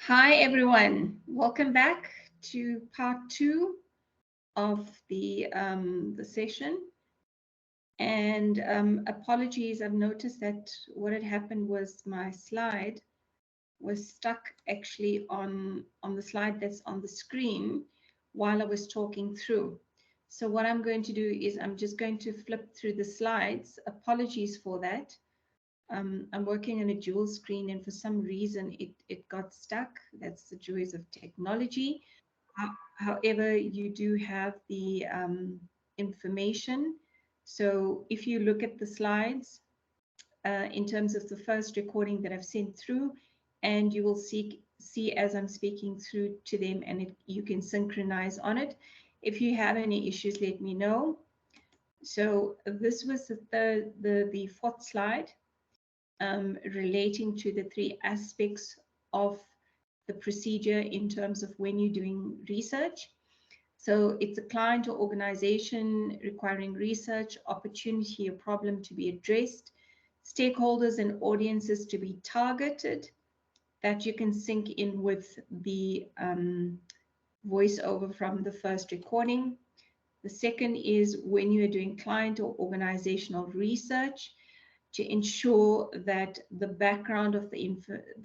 Hi, everyone. Welcome back to part two of the session. And apologies, I've noticed that what had happened was my slide was stuck actually on the slide that's on the screen while I was talking through. So what I'm going to do is I'm just going to flip through the slides. Apologies for that. I'm working on a dual screen, and for some reason it got stuck. That's the joys of technology. However, you do have the information. So if you look at the slides in terms of the first recording that I've sent through, and you will see as I'm speaking through to them, and you can synchronize on it. If you have any issues, let me know. So this was the fourth slide relating to the three aspects of the procedure in terms of when you're doing research. So it's a client or organization requiring research, opportunity or problem to be addressed, stakeholders and audiences to be targeted, that you can sync in with the voiceover from the first recording. The second is when you are doing client or organizational research, to ensure that the background of the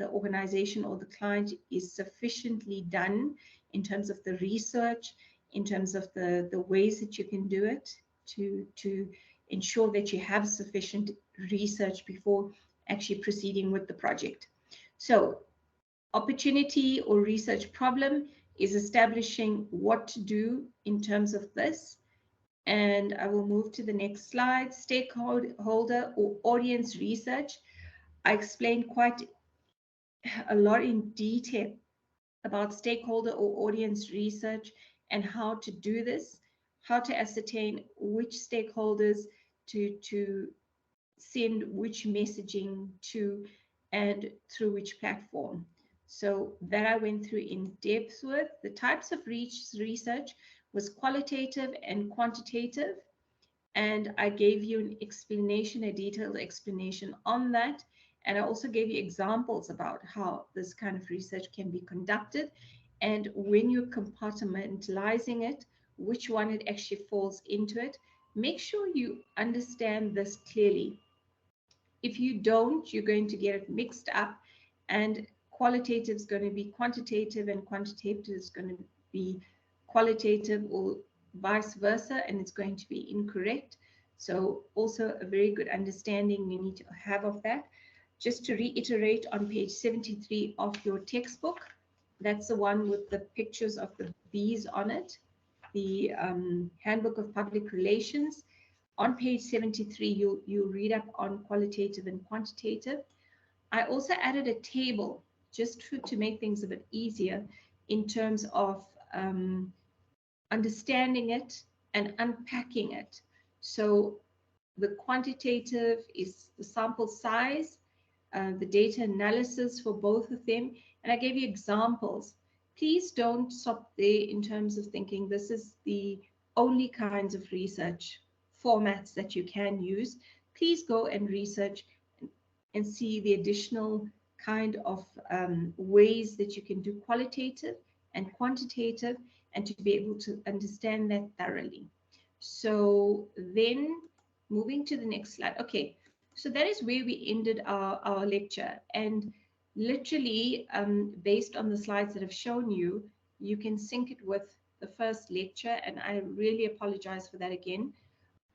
organization or the client is sufficiently done in terms of the research, in terms of the ways that you can do it, to ensure that you have sufficient research before actually proceeding with the project. So opportunity or research problem is establishing what to do in terms of this. And I will move to the next slide. Stakeholder or audience research. I explained quite a lot in detail about stakeholder or audience research and how to do this, how to ascertain which stakeholders to send which messaging to and through which platform. So that I went through in depth with. The types of research was qualitative and quantitative. And I gave you an explanation, a detailed explanation on that. And I also gave you examples about how this kind of research can be conducted. And when you're compartmentalizing it, which one it actually falls into it. Make sure you understand this clearly. If you don't, you're going to get it mixed up, and qualitative is going to be quantitative and quantitative is going to be qualitative, or vice versa, and it's going to be incorrect. So also a very good understanding you need to have of that. Just to reiterate, on page 73 of your textbook, that's the one with the pictures of the bees on it, the Handbook of Public Relations. On page 73, you read up on qualitative and quantitative. I also added a table just to make things a bit easier in terms of understanding it and unpacking it. So the quantitative is the sample size, the data analysis for both of them, and I gave you examples. Please don't stop there in terms of thinking this is the only kinds of research formats that you can use. Please go and research and see the additional kind of ways that you can do qualitative and quantitative, and to be able to understand that thoroughly. So then moving to the next slide. Okay, so that is where we ended our lecture. And literally, based on the slides that I've shown you, you can sync it with the first lecture. And I really apologize for that again.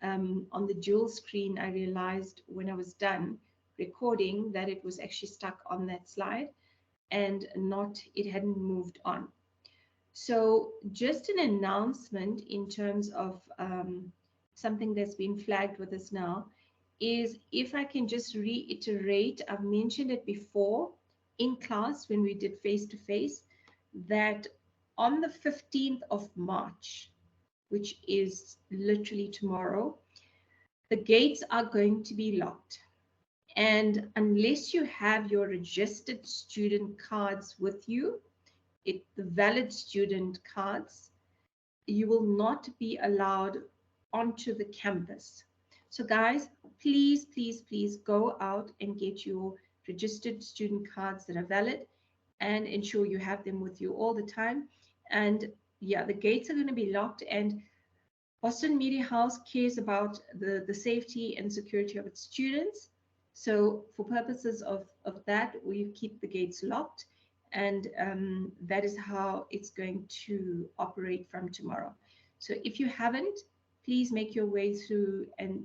On the dual screen, I realized when I was done recording that it was actually stuck on that slide and it hadn't moved on. So just an announcement in terms of something that's been flagged with us now is, if I can just reiterate, I've mentioned it before in class when we did face-to-face, that on the 15th of March, which is literally tomorrow, the gates are going to be locked. And unless you have your registered student cards with you, the valid student cards, you will not be allowed onto the campus. So guys, please, please, please go out and get your registered student cards that are valid. and ensure you have them with you all the time. And yeah, the gates are going to be locked, and Boston Media House cares about the safety and security of its students. So for purposes of that, we keep the gates locked, and that is how it's going to operate from tomorrow. So if you haven't, please make your way through and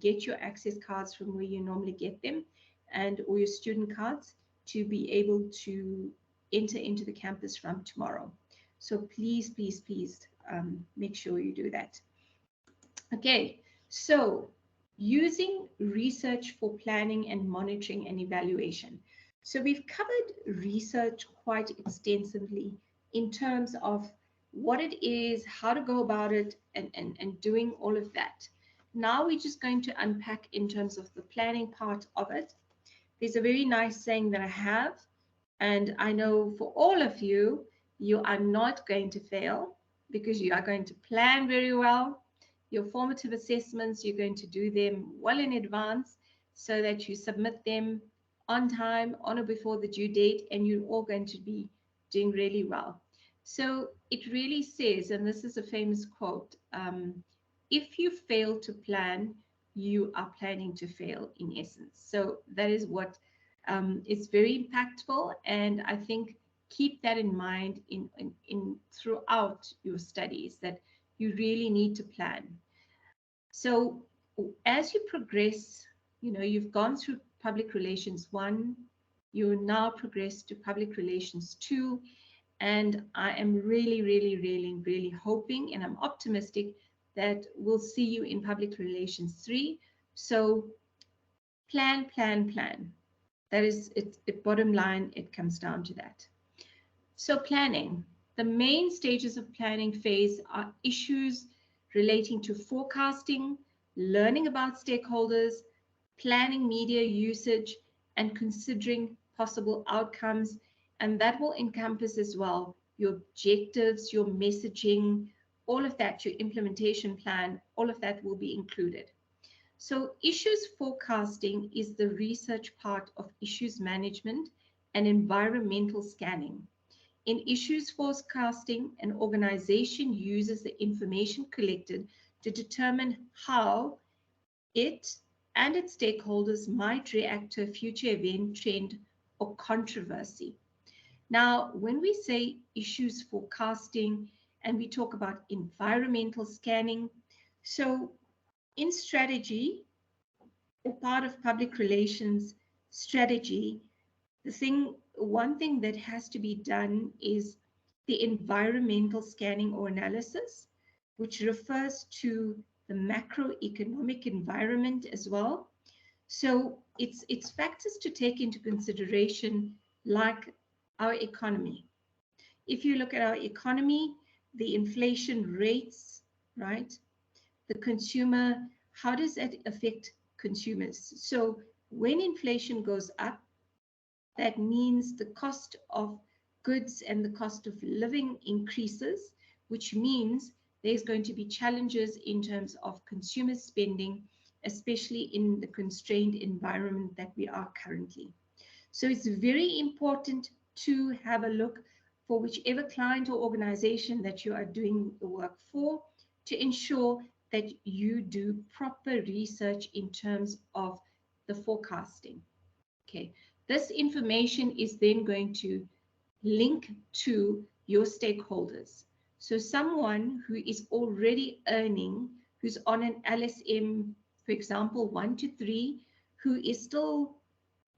get your access cards from where you normally get them, and or your student cards, to be able to enter into the campus from tomorrow. So please, please, please, make sure you do that. Okay, so using research for planning and monitoring and evaluation. So we've covered research quite extensively in terms of what it is, how to go about it, and doing all of that. Now we're just going to unpack in terms of the planning part of it. There's a very nice saying that I have, and I know for all of you, you are not going to fail because you are going to plan very well. Your formative assessments, you're going to do them well in advance so that you submit them on time, on or before the due date, and you're all going to be doing really well. So it really says, and this is a famous quote, if you fail to plan, you are planning to fail in essence. So that is what is very impactful, and I think keep that in mind in throughout your studies, that you really need to plan. So as you progress, you've gone through public relations 1, you now progress to public relations 2, and I am really, really, really, really hoping, and I'm optimistic that we'll see you in public relations 3. So plan, plan, plan. That is it, bottom line, it comes down to that. So planning. The main stages of planning phase are issues relating to forecasting, learning about stakeholders, planning media usage, and considering possible outcomes. And that will encompass as well your objectives, your messaging, all of that, your implementation plan, all of that will be included. So issues forecasting is the research part of issues management and environmental scanning. In issues forecasting, an organization uses the information collected to determine how it and its stakeholders might react to a future event, trend, or controversy. Now, when we say issues forecasting and we talk about environmental scanning, so in strategy, or part of public relations strategy, one thing that has to be done is the environmental scanning or analysis, which refers to the macroeconomic environment as well. So it's factors to take into consideration, like our economy. If you look at our economy, the inflation rates, right? The consumer, how does that affect consumers? So when inflation goes up, that means the cost of goods and the cost of living increases, which means there's going to be challenges in terms of consumer spending, especially in the constrained environment that we are currently. So it's very important to have a look for whichever client or organization that you are doing the work for, to ensure that you do proper research in terms of the forecasting. Okay, this information is then going to link to your stakeholders. So someone who is already earning, who's on an LSM, for example, 1 to 3, who is still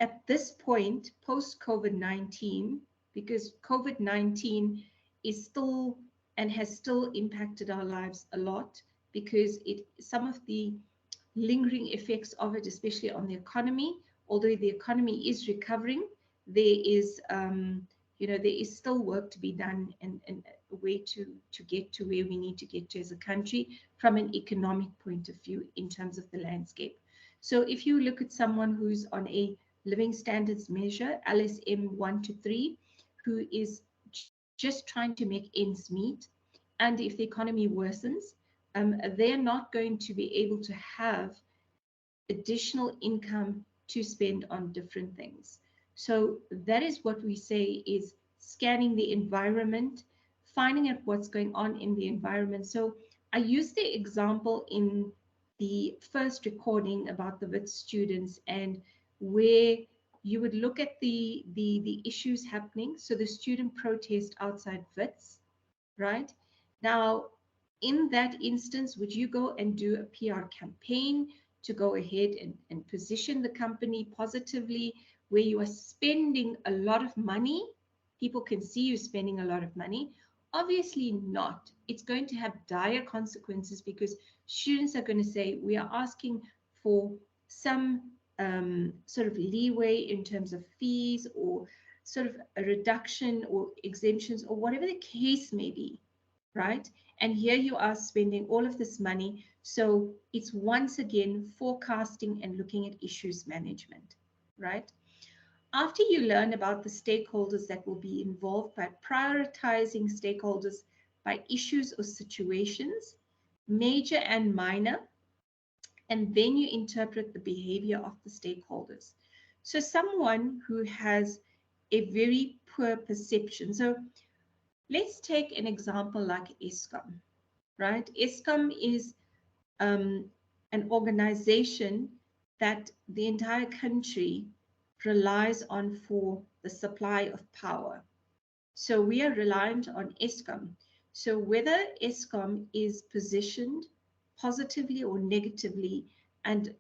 at this point post COVID-19, because COVID-19 is still and has still impacted our lives a lot, because some of the lingering effects of it, especially on the economy, although the economy is recovering, there is there is still work to be done, and a way to get to where we need to get to as a country from an economic point of view in terms of the landscape. So if you look at someone who's on a living standards measure, LSM 1 to 3, who is just trying to make ends meet, and if the economy worsens, they're not going to be able to have additional income to spend on different things. So that is what we say is scanning the environment, finding out what's going on in the environment. So I used the example in the first recording about the WITS students, and where you would look at the issues happening. So the student protest outside WITS, right? Now, in that instance, would you go and do a PR campaign to go ahead and position the company positively, where you are spending a lot of money? People can see you spending a lot of money. Obviously not. It's going to have dire consequences, because students are going to say, we are asking for some sort of leeway in terms of fees, or sort of a reduction or exemptions, or whatever the case may be, right? And here you are spending all of this money. So it's once again forecasting and looking at issues management, right? After you learn about the stakeholders that will be involved, by prioritizing stakeholders by issues or situations, major and minor, and then you interpret the behavior of the stakeholders. So someone who has a very poor perception. So let's take an example like ESCOM, right? ESCOM is an organization that the entire country relies on for the supply of power. So we are reliant on ESCOM. So whether ESCOM is positioned positively or negatively, and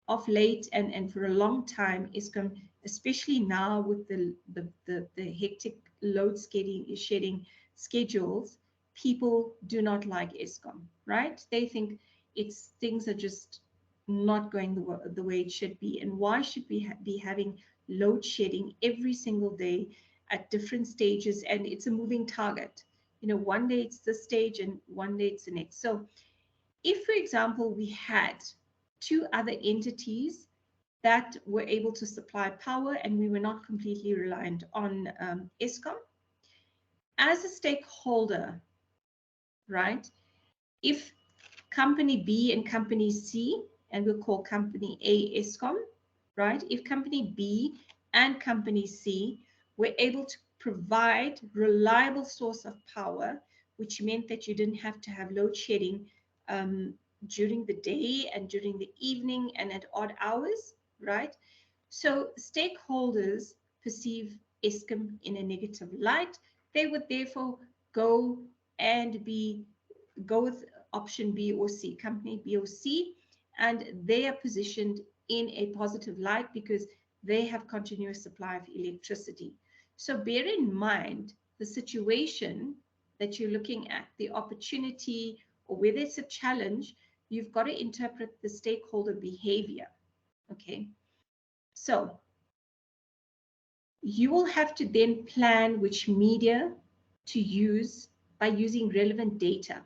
of late and for a long time, ESCOM, especially now with the hectic load shedding schedules, people do not like ESCOM, right? They think things are just not going the way it should be. And why should we be having load shedding every single day at different stages? And it's a moving target. You know, one day it's this stage and one day it's the next. So if, for example, we had two other entities that were able to supply power, and we were not completely reliant on ESCOM, as a stakeholder, right? If company B and company C, and we'll call company A ESCOM, right? If company B and company C were able to provide reliable source of power, which meant that you didn't have to have load shedding during the day and during the evening and at odd hours, right? So stakeholders perceive ESCOM in a negative light. They would therefore go go with option B or C, company B or C, and they are positioned in a positive light because they have continuous supply of electricity. So bear in mind the situation that you're looking at, the opportunity, or whether it's a challenge. You've got to interpret the stakeholder behavior, okay? So you will have to then plan which media to use by using relevant data.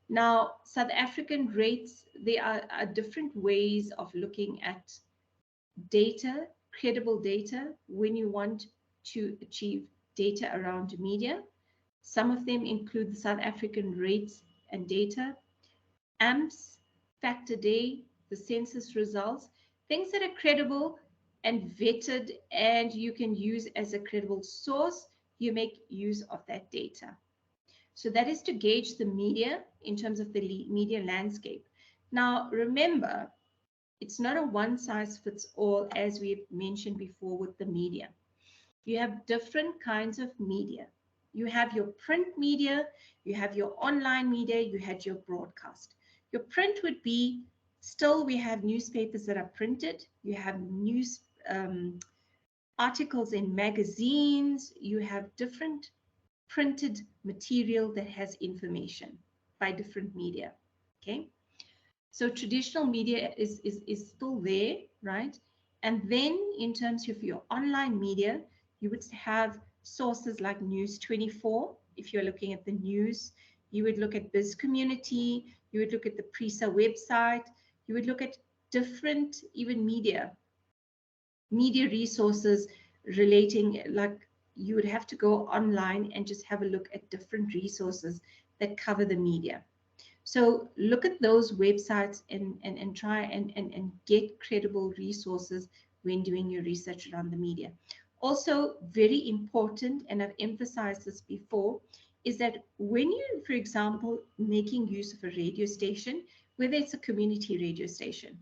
Now, South African rates, there are different ways of looking at data, credible data, when you want to achieve data around media. Some of them include the South African rates and data, AMPS, Factor Day, the census results, things that are credible and vetted, and you can use as a credible source. You make use of that data. So that is to gauge the media in terms of the media landscape. Now, remember, it's not a one size fits all, as we've mentioned before with the media. You have different kinds of media. You have your print media, you have your online media, you had your broadcast. Your print would be, still we have newspapers that are printed, you have news articles in magazines, you have different printed material that has information by different media, okay? So traditional media is still there, right? And then in terms of your online media, you would have sources like News 24. If you're looking at the news, you would look at Biz Community, you would look at the PRISA website, you would look at different even media resources relating, like you would have to go online and just have a look at different resources that cover the media. So look at those websites and try and get credible resources when doing your research around the media. Also, very important, and I've emphasized this before, is that when you, for example, making use of a radio station, whether it's a community radio station,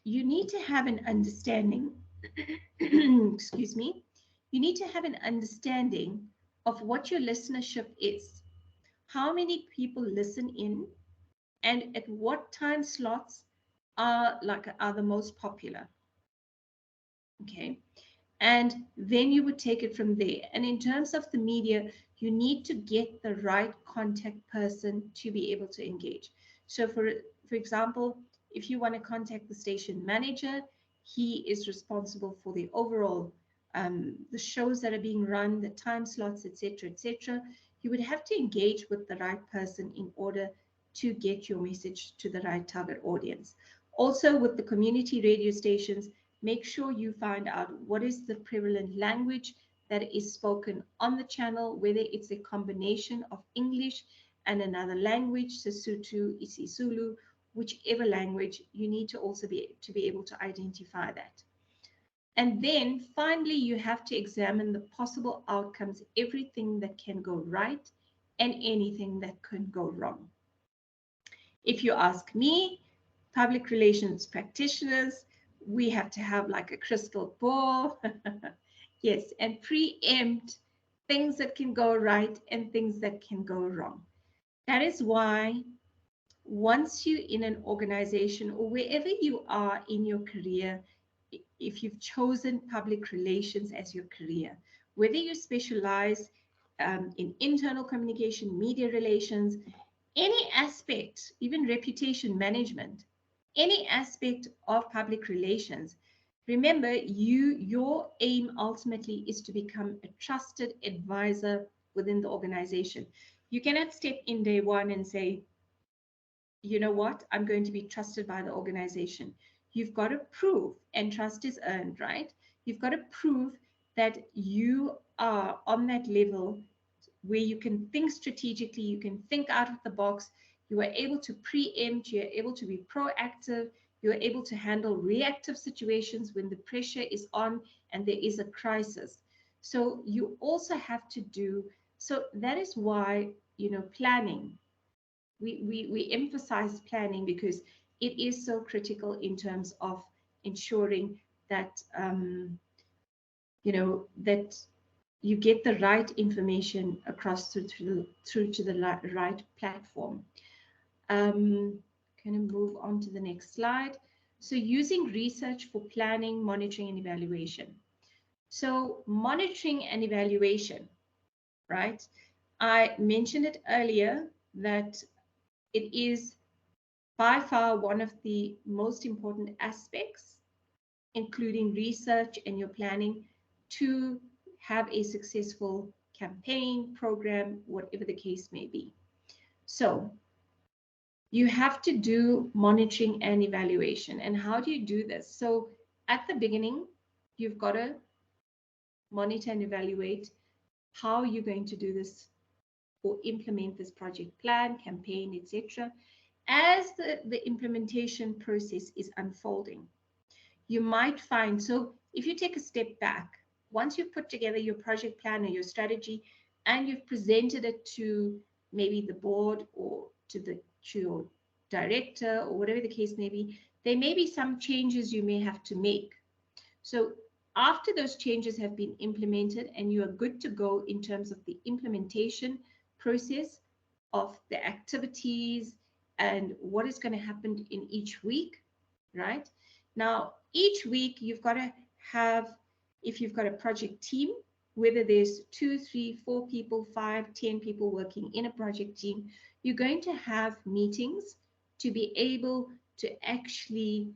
you need to have an understanding, excuse me, you need to have an understanding of what your listenership is, how many people listen in, and at what time slots are the most popular. Okay. And then you would take it from there. And in terms of the media, you need to get the right contact person to be able to engage. So for example, if you want to contact the station manager, he is responsible for the overall the shows that are being run, the time slots, etc., etc. You would have to engage with the right person in order to get your message to the right target audience. Also, with the community radio stations, make sure you find out what is the prevalent language that is spoken on the channel, whether it's a combination of English and another language, Sesotho, isiZulu, whichever language, you need to also be able to identify that. And then finally, you have to examine the possible outcomes, everything that can go right and anything that can go wrong. If you ask me, public relations practitioners, we have to have like a crystal ball, yes, and preempt things that can go right and things that can go wrong. That is why once you're in an organization or wherever you are in your career, if you've chosen public relations as your career, whether you specialize in internal communication, media relations, any aspect, even reputation management, any aspect of public relations, remember your aim ultimately is to become a trusted advisor within the organization. You cannot step in day one and say, you know what, I'm going to be trusted by the organization. You've got to prove, and trust is earned, right? You've got to prove that you are on that level where you can think strategically, you can think out of the box, you are able to preempt, you're able to be proactive, you're able to handle reactive situations when the pressure is on and there is a crisis. So you also have to do, so that is why, planning, we emphasize planning because it is so critical in terms of ensuring that, that you get the right information across through to the right platform. Can I move on to the next slide? So using research for planning, monitoring, and evaluation. So monitoring and evaluation, right? I mentioned it earlier that it is by far one of the most important aspects, including research and your planning, to have a successful campaign, program, whatever the case may be. So you have to do monitoring and evaluation. And how do you do this? So at the beginning, you've got to monitor and evaluate how you're going to do this or implement this project plan, campaign, etc. As the implementation process is unfolding, you might find, so if you take a step back, once you've put together your project plan or your strategy and you've presented it to maybe the board or to your director or whatever the case may be, there may be some changes you may have to make. So after those changes have been implemented and you are good to go in terms of the implementation process of the activities and what is going to happen in each week, right? Now, each week you've got to have, if you've got a project team, whether there's 2, 3, 4 people, 5, 10 people working in a project team, you're going to have meetings to be able to actually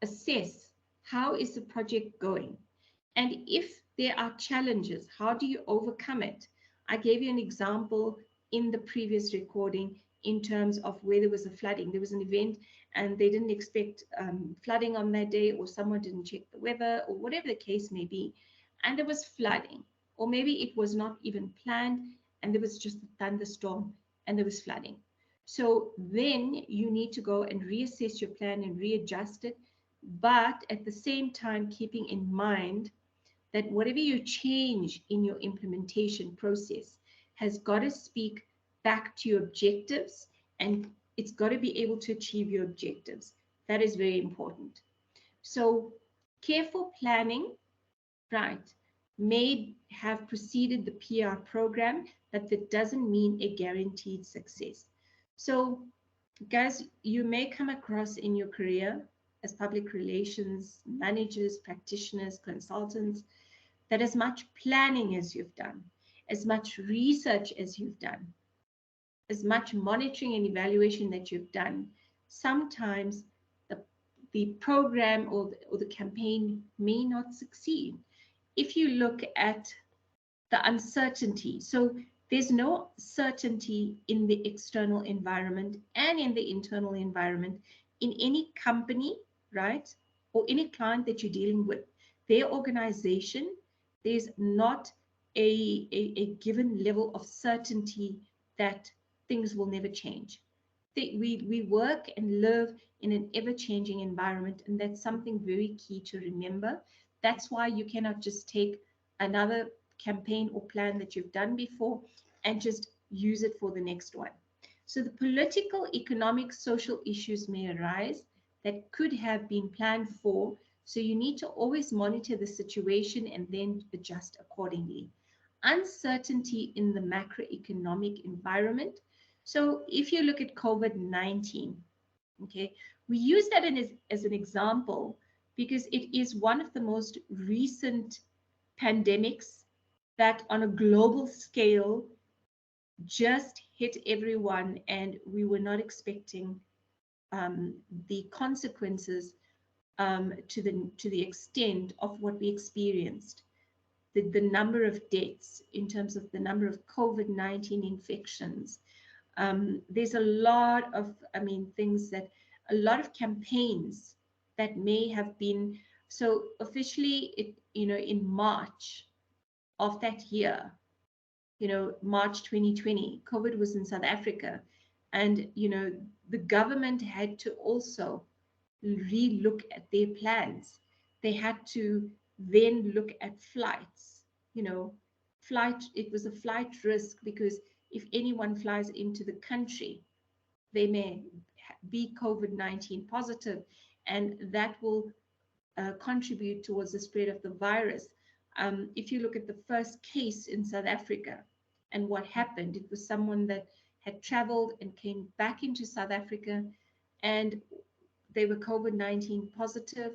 assess how is the project going. And if there are challenges, how do you overcome it? I gave you an example in the previous recording in terms of where there was a flooding. There was an event and they didn't expect flooding on that day, or someone didn't check the weather, or whatever the case may be. And there was flooding, or maybe it was not even planned and there was just a thunderstorm and there was flooding. So then you need to go and reassess your plan and readjust it but at the same time, keeping in mind that whatever you change in your implementation process has got to speak back to your objectives, and it's got to be able to achieve your objectives. That is very important. So careful planning, right, may have preceded the PR program, but that doesn't mean a guaranteed success. So guys, you may come across in your career as public relations managers, practitioners, consultants, that as much planning as you've done, as much research as you've done, as much monitoring and evaluation that you've done, sometimes the, the program or the campaign may not succeed. If you look at the uncertainty, so there's no certainty in the external environment and in the internal environment in any company, right? Or any client that you're dealing with, their organization, there's not a given level of certainty that things will never change. We work and live in an ever-changing environment, and that's something very key to remember. That's why you cannot just take another campaign or plan that you've done before and just use it for the next one. So the political, economic, social issues may arise that could have been planned for. So you need to always monitor the situation and then adjust accordingly. Uncertainty in the macroeconomic environment. So if you look at COVID-19, okay, we use that as an example because it is one of the most recent pandemics that on a global scale just hit everyone, and we were not expecting the consequences to the extent of what we experienced. The number of deaths in terms of the number of COVID-19 infections. There's a lot of, things that, a lot of campaigns that may have been, so officially, in March of that year, March 2020, COVID was in South Africa. And, the government had to also re-look at their plans. They had to then look at flights, it was a flight risk because if anyone flies into the country, they may be COVID-19 positive, and that will contribute towards the spread of the virus. If you look at the first case in South Africa and what happened, it was someone that had traveled and came back into South Africa, and they were COVID-19 positive,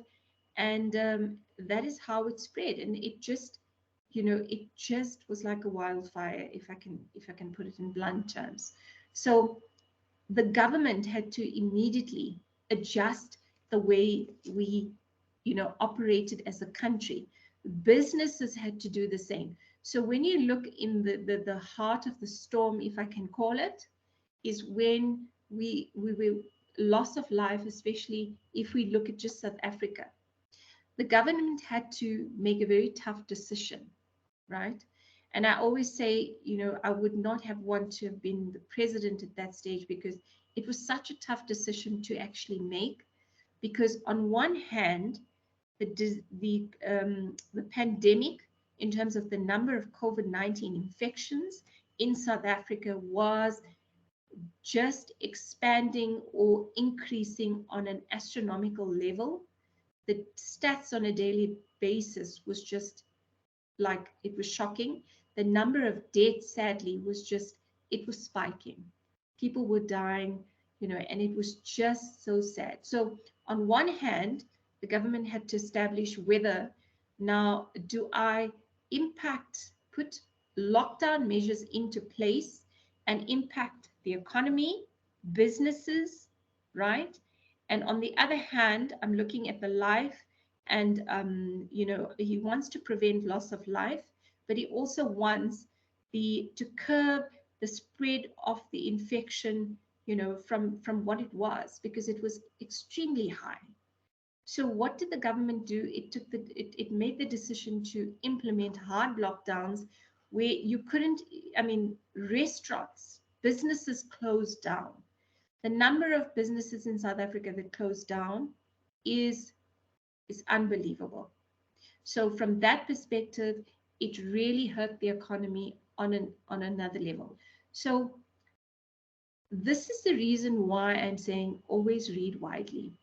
and that is how it spread. And it just, it just was like a wildfire, if I can put it in blunt terms. So the government had to immediately adjust the way we, operated as a country. Businesses had to do the same. So when you look in the heart of the storm, if I can call it, is when we were loss of life, especially if we look at just South Africa. The government had to make a very tough decision, right? And I always say, I would not have wanted to have been the president at that stage because it was such a tough decision to actually make. Because on one hand, the pandemic, in terms of the number of COVID-19 infections in South Africa, was just expanding or increasing on an astronomical level. The stats on a daily basis was just like, it was shocking. The number of deaths, sadly, it was spiking. People were dying, and it was just so sad. So on one hand, the government had to establish whether, now, do I put lockdown measures into place and impact the economy, businesses, right? And on the other hand, I'm looking at the life, and he wants to prevent loss of life, but he also wants to curb the spread of the infection, from what it was, because it was extremely high. So what did the government do? It made the decision to implement hard lockdowns where you couldn't, restaurants, businesses closed down. The number of businesses in South Africa that closed down is is unbelievable. So from that perspective, it really hurt the economy on another level. So this is the reason why I'm saying always read widely.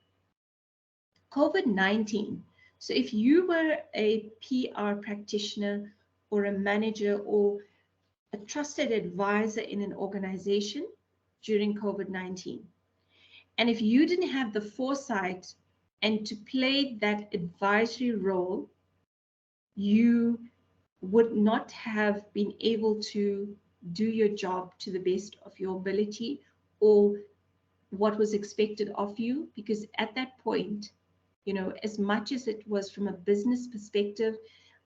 COVID-19. So if you were a PR practitioner or a manager or a trusted advisor in an organization during COVID-19, and if you didn't have the foresight and to play that advisory role, you would not have been able to do your job to the best of your ability or what was expected of you. Because at that point, as much as it was from a business perspective,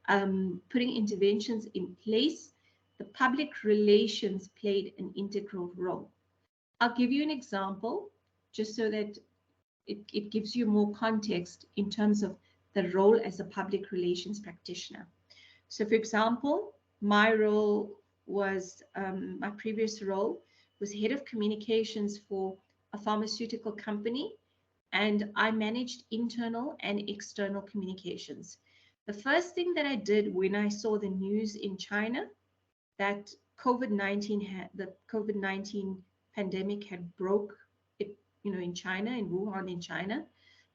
putting interventions in place, the public relations played an integral role. I'll give you an example just so that it gives you more context in terms of the role as a public relations practitioner. So, for example, my role was, my previous role was head of communications for a pharmaceutical company, and I managed internal and external communications. The first thing that I did when I saw the news in China that the COVID-19 pandemic had broke it, in China, in Wuhan, in China,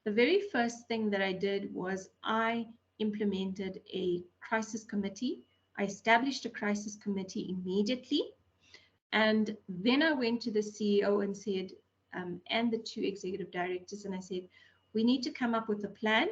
the very first thing that I did was I implemented a crisis committee. I established a crisis committee immediately. And then I went to the CEO and said, and the two executive directors, and I said, we need to come up with a plan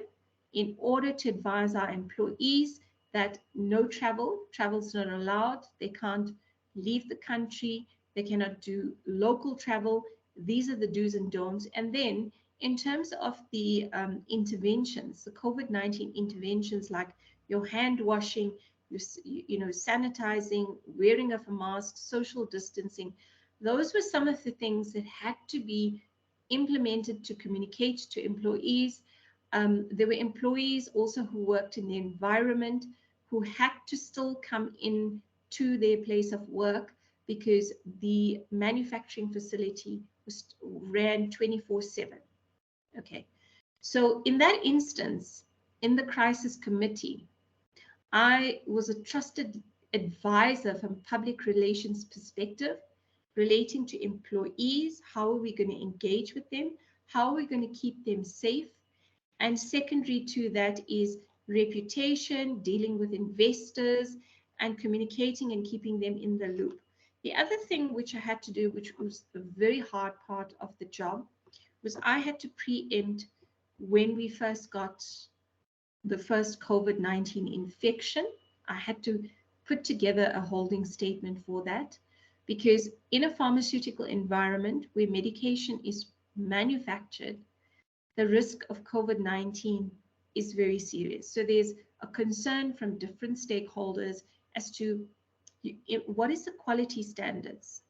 in order to advise our employees that no travel's not allowed. They can't leave the country. They cannot do local travel. These are the do's and don'ts. And then in terms of the interventions, the COVID-19 interventions, like your hand washing, sanitizing, wearing of a mask, social distancing, those were some of the things that had to be implemented to communicate to employees. There were employees also who worked in the environment who had to still come in to their place of work because the manufacturing facility ran 24/7. Okay, so in that instance, in the crisis committee, I was a trusted advisor from public relations perspective relating to employees. How are we going to engage with them? How are we going to keep them safe? And secondary to that is reputation, dealing with investors, and communicating and keeping them in the loop. The other thing which I had to do, which was a very hard part of the job, was I had to preempt when we first got the first COVID-19 infection. I had to put together a holding statement for that, because in a pharmaceutical environment where medication is manufactured, the risk of COVID-19 is very serious. So there's a concern from different stakeholders as to what is the quality standards,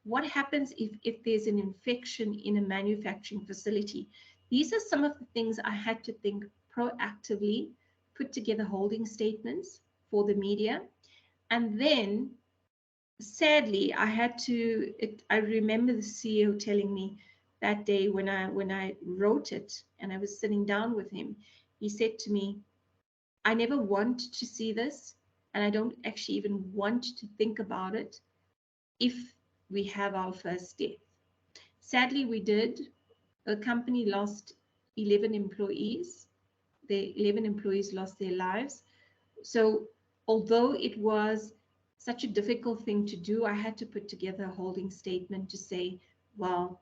what happens if there's an infection in a manufacturing facility. These are some of the things I had to think proactively, put together holding statements for the media. And then sadly, I remember the CEO telling me that day when I wrote it and I was sitting down with him, he said to me, I never want to see this, and I don't actually even want to think about it if we have our first death. Sadly, we did. The company lost 11 employees. The 11 employees lost their lives. So although it was such a difficult thing to do, I had to put together a holding statement to say, well,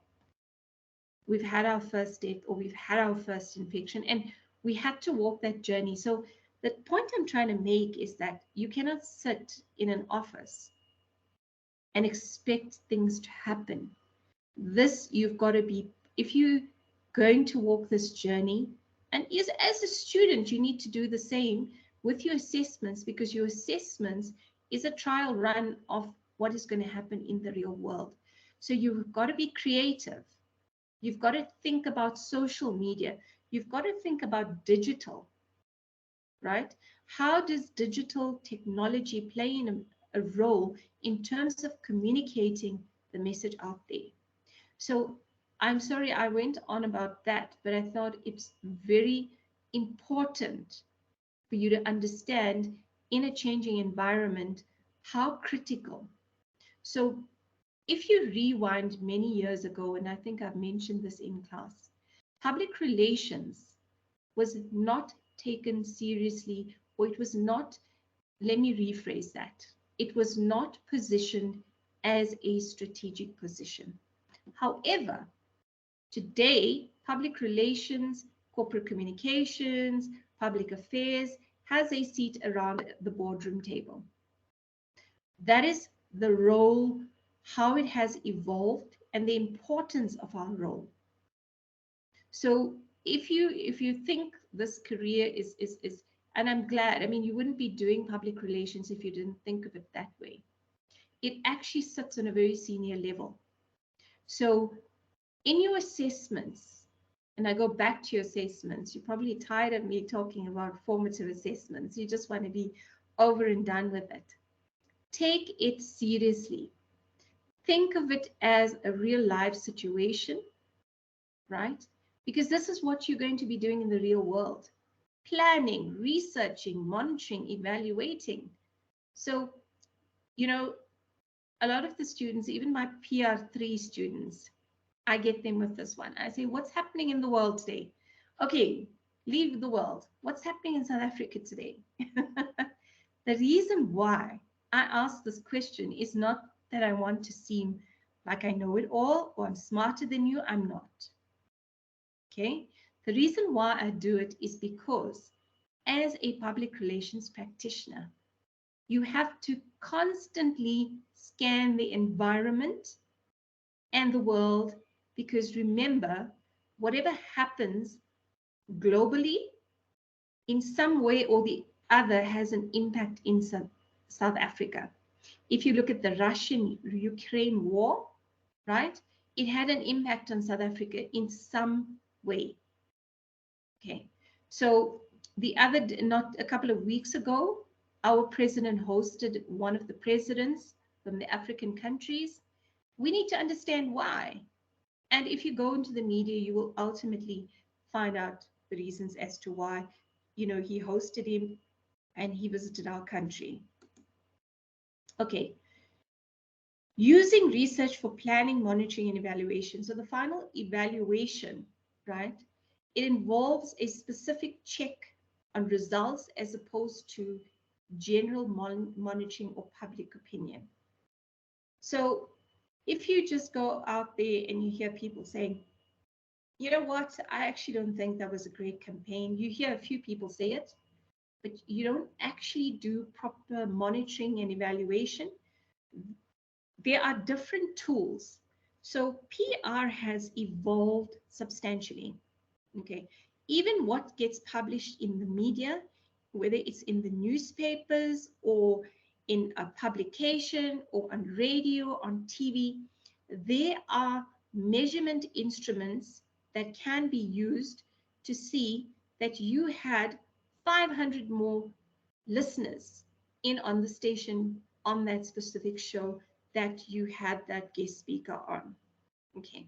we've had our first death or we've had our first infection, and we had to walk that journey. So the point I'm trying to make is that you cannot sit in an office and expect things to happen. This, you've got to be, if you're going to walk this journey, and as a student, you need to do the same with your assessments, because your assessments is a trial run of what is going to happen in the real world. So you've got to be creative. You've got to think about social media. You've got to think about digital, right? How does digital technology play in a role in terms of communicating the message out there? So I'm sorry I went on about that, but I thought it's very important for you to understand in a changing environment how critical. So if you rewind many years ago, and I think I've mentioned this in class, public relations was not taken seriously, or it was not, let me rephrase that, it was not positioned as a strategic position. However, today, public relations, corporate communications, public affairs has a seat around the boardroom table. That is the role, how it has evolved, and the importance of our role. So if you think this career is and I'm glad, I mean, you wouldn't be doing public relations if you didn't think of it that way. It actually sits on a very senior level. So in your assessments, and I go back to your assessments, you're probably tired of me talking about formative assessments. You just want to be over and done with it. Take it seriously. Think of it as a real life situation, right? Because this is what you're going to be doing in the real world. Planning, researching, monitoring, evaluating. So, you know, a lot of the students, even my PR3 students, I get them with this one. I say, what's happening in the world today? Okay, leave the world. What's happening in South Africa today? The reason why I ask this question is not that I want to seem like I know it all or I'm smarter than you. I'm not. Okay? The reason why I do it is because as a public relations practitioner, you have to constantly scan the environment and the world, because remember, whatever happens globally in some way or the other has an impact in South Africa. If you look at the Russian-Ukraine war, right, it had an impact on South Africa in some way. Okay, so not a couple of weeks ago, our president hosted one of the presidents from the African countries. We need to understand why. And if you go into the media, you will ultimately find out the reasons as to why, he hosted him and he visited our country. Okay. Using research for planning, monitoring, and evaluation. So the final evaluation, right, it involves a specific check on results as opposed to general monitoring or public opinion. So if you just go out there and you hear people saying, you know what, I actually don't think that was a great campaign. You hear a few people say it, but you don't actually do proper monitoring and evaluation. There are different tools. So PR has evolved substantially. Okay, even what gets published in the media, whether it's in the newspapers or in a publication or on radio, on TV, there are measurement instruments that can be used to see that you had 500 more listeners in on the station on that specific show that you had that guest speaker on. Okay,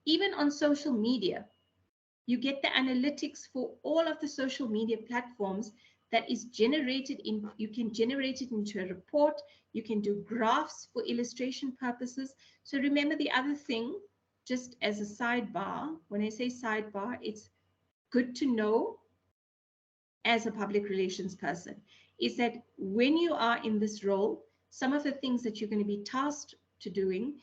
even on social media, you get the analytics for all of the social media platforms that is generated in, you can generate it into a report, you can do graphs for illustration purposes. So remember the other thing, just as a sidebar, when I say sidebar, it's good to know as a public relations person, is that when you are in this role, some of the things that you're going to be tasked to doing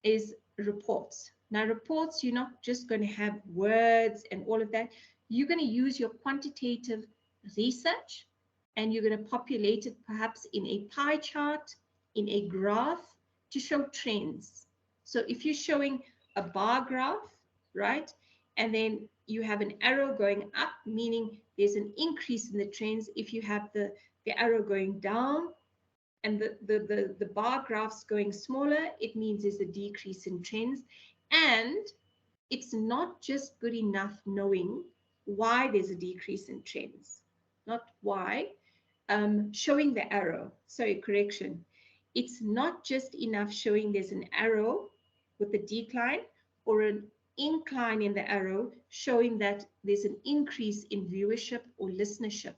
is reports. Now, reports, you're not just going to have words and all of that. You're going to use your quantitative research and you're going to populate it perhaps in a pie chart, in a graph to show trends. So if you're showing a bar graph, right, and then you have an arrow going up, meaning there's an increase in the trends. If you have the arrow going down, and the bar graphs going smaller, it means there's a decrease in trends. And it's not just good enough knowing why there's a decrease in trends, not why, showing the arrow. Sorry, correction. It's not just enough showing there's an arrow with a decline or an incline in the arrow showing that there's an increase in viewership or listenership.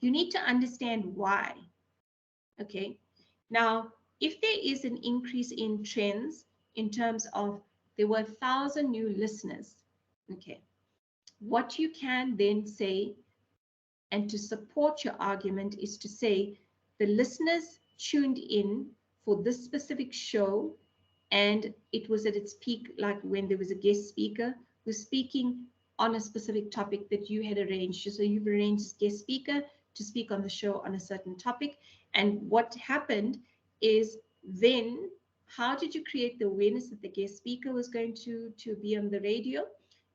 You need to understand why. Okay. Now, if there is an increase in trends in terms of there were 1,000 new listeners, okay, what you can then say, and to support your argument, is to say the listeners tuned in for this specific show, and it was at its peak, like when there was a guest speaker who's speaking on a specific topic that you had arranged. So you've arranged a guest speaker to speak on the show on a certain topic. And what happened is then, how did you create the awareness that the guest speaker was going to be on the radio?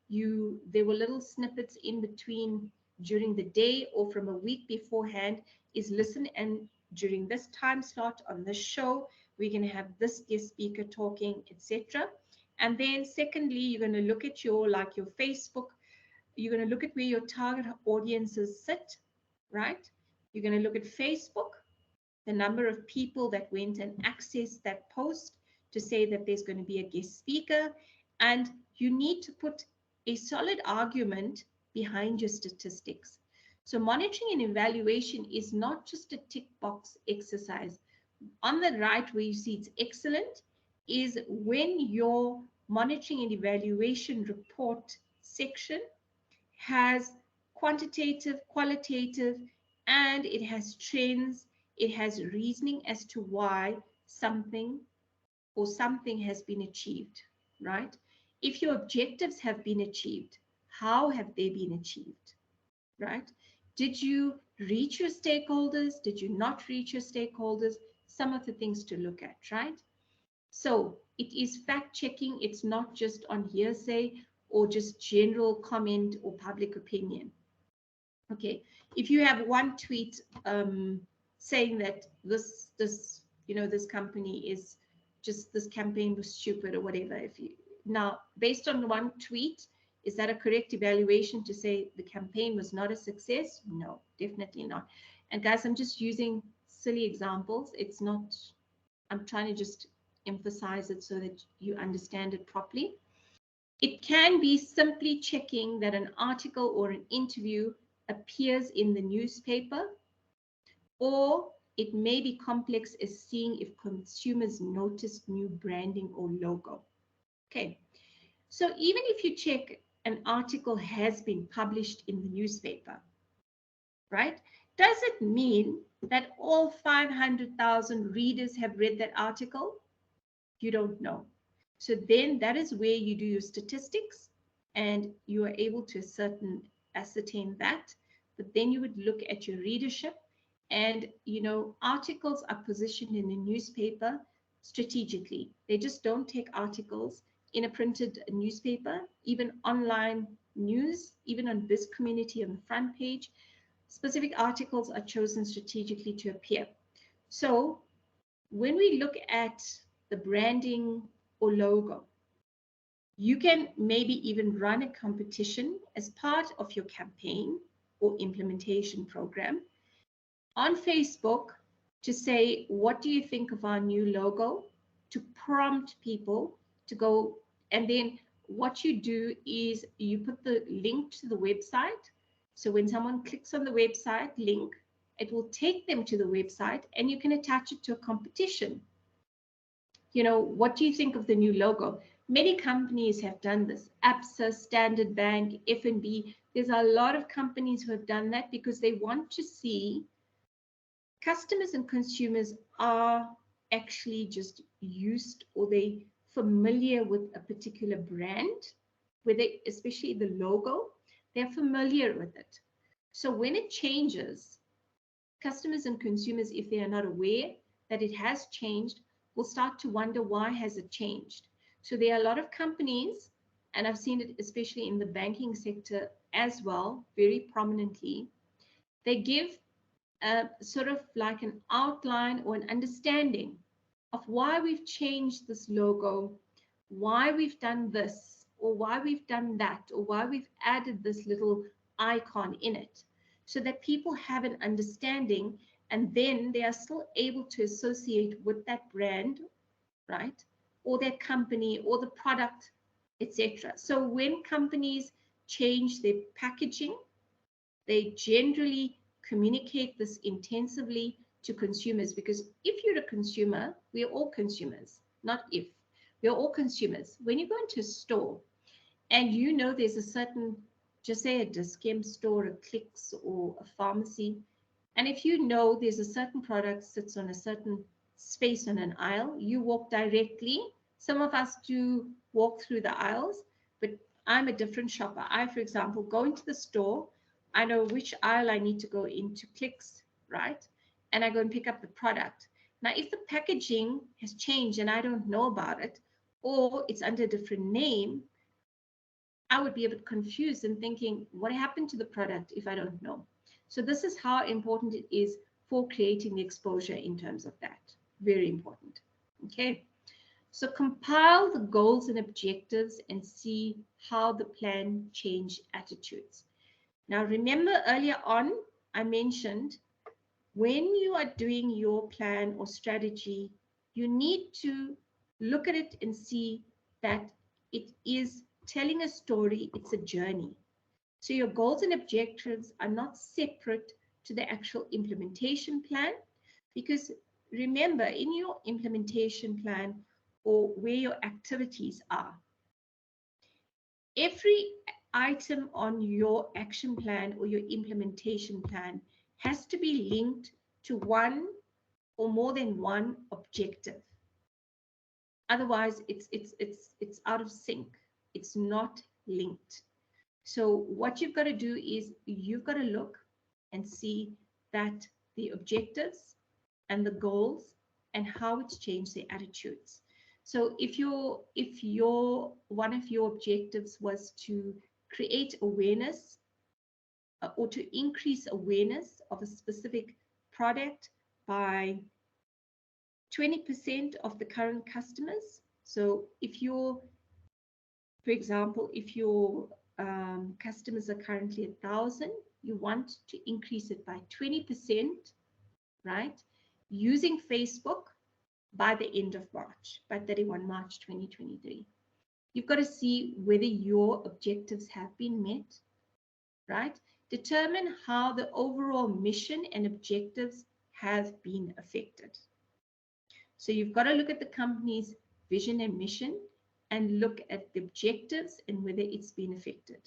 There were little snippets in between during the day or from a week beforehand, is listen, and during this time slot on this show, we're going to have this guest speaker talking, etc. And then secondly, you're going to look at your Facebook. You're going to look at where your target audiences sit, right? You're going to look at Facebook, the number of people that went and accessed that post to say that there's going to be a guest speaker. And you need to put a solid argument behind your statistics. So monitoring and evaluation is not just a tick box exercise. On the right where you see it's excellent is when your monitoring and evaluation report section has quantitative, qualitative, and it has trends, it has reasoning as to why something or something has been achieved, right? If your objectives have been achieved, how have they been achieved, right? Did you reach your stakeholders? Did you not reach your stakeholders? Some of the things to look at, right? So it is fact checking. It's not just on hearsay or just general comment or public opinion. Okay, if you have one tweet saying that this company is just, this campaign was stupid or whatever, now based on one tweet, is that a correct evaluation to say the campaign was not a success? No, definitely not. And guys, I'm just using silly examples. It's not, I'm trying to just emphasize it so that you understand it properly. It can be simply checking that an article or an interview appears in the newspaper, or it may be complex as seeing if consumers noticed new branding or logo. Okay, so even if you check an article has been published in the newspaper, right? Does it mean that all 500,000 readers have read that article? You don't know. So then that is where you do your statistics and you are able to ascertain that. But then you would look at your readership, and articles are positioned in the newspaper strategically. They just don't take articles in a printed newspaper, even online news, even on Biz Community on the front page. Specific articles are chosen strategically to appear. So when we look at the branding or logo, you can maybe even run a competition as part of your campaign or implementation program on Facebook to say, what do you think of our new logo? To prompt people to go. And then what you do is you put the link to the website. So when someone clicks on the website link, it will take them to the website and you can attach it to a competition. What do you think of the new logo? Many companies have done this. ABSA, Standard Bank, F&B. There's a lot of companies who have done that because they want to see customers and consumers are actually just used, or they familiar with a particular brand, especially the logo, they're familiar with it. So when it changes, customers and consumers, if they are not aware that it has changed, will start to wonder, why has it changed? So there are a lot of companies, and I've seen it especially in the banking sector as well, very prominently. They give sort of like an outline or an understanding of why we've changed this logo, why we've done this, or why we've done that, or why we've added this little icon in it, so that people have an understanding, and then they are still able to associate with that brand, right? Or their company or the product etc. So when companies change their packaging, they generally communicate this intensively to consumers, because if you're a consumer, we are all consumers, not if. We are all consumers. When you go into a store and you know there's a certain, just say a discount store, a Clicks or a pharmacy, and if you know there's a certain product sits on a certain space on an aisle, you walk directly. Some of us do walk through the aisles, but I'm a different shopper. I, for example, go into the store. I know which aisle I need to go into Clicks, right? And I go and pick up the product. Now, if the packaging has changed and I don't know about it, or it's under a different name, I would be a bit confused and thinking, what happened to the product if I don't know? So this is how important it is for creating the exposure in terms of that. Very important. Okay. So compile the goals and objectives and see how the plan changed attitudes. Now, remember earlier on, I mentioned when you are doing your plan or strategy, you need to look at it and see that it is telling a story, it's a journey. So your goals and objectives are not separate to the actual implementation plan, because remember, in your implementation plan or where your activities are, every item on your action plan or your implementation plan has to be linked to one or more than one objective. Otherwise, it's out of sync. It's not linked. So what you've got to do is you've got to look and see that the objectives and the goals and how it's changed their attitudes. So if your one of your objectives was to create awareness or to increase awareness of a specific product by 20% of the current customers. So if you're, for example, if your customers are currently 1,000, you want to increase it by 20%, right? Using Facebook by the end of March, by 31 March 2023. You've got to see whether your objectives have been met, right? Determine how the overall mission and objectives have been affected. So you've got to look at the company's vision and mission and look at the objectives and whether it's been affected.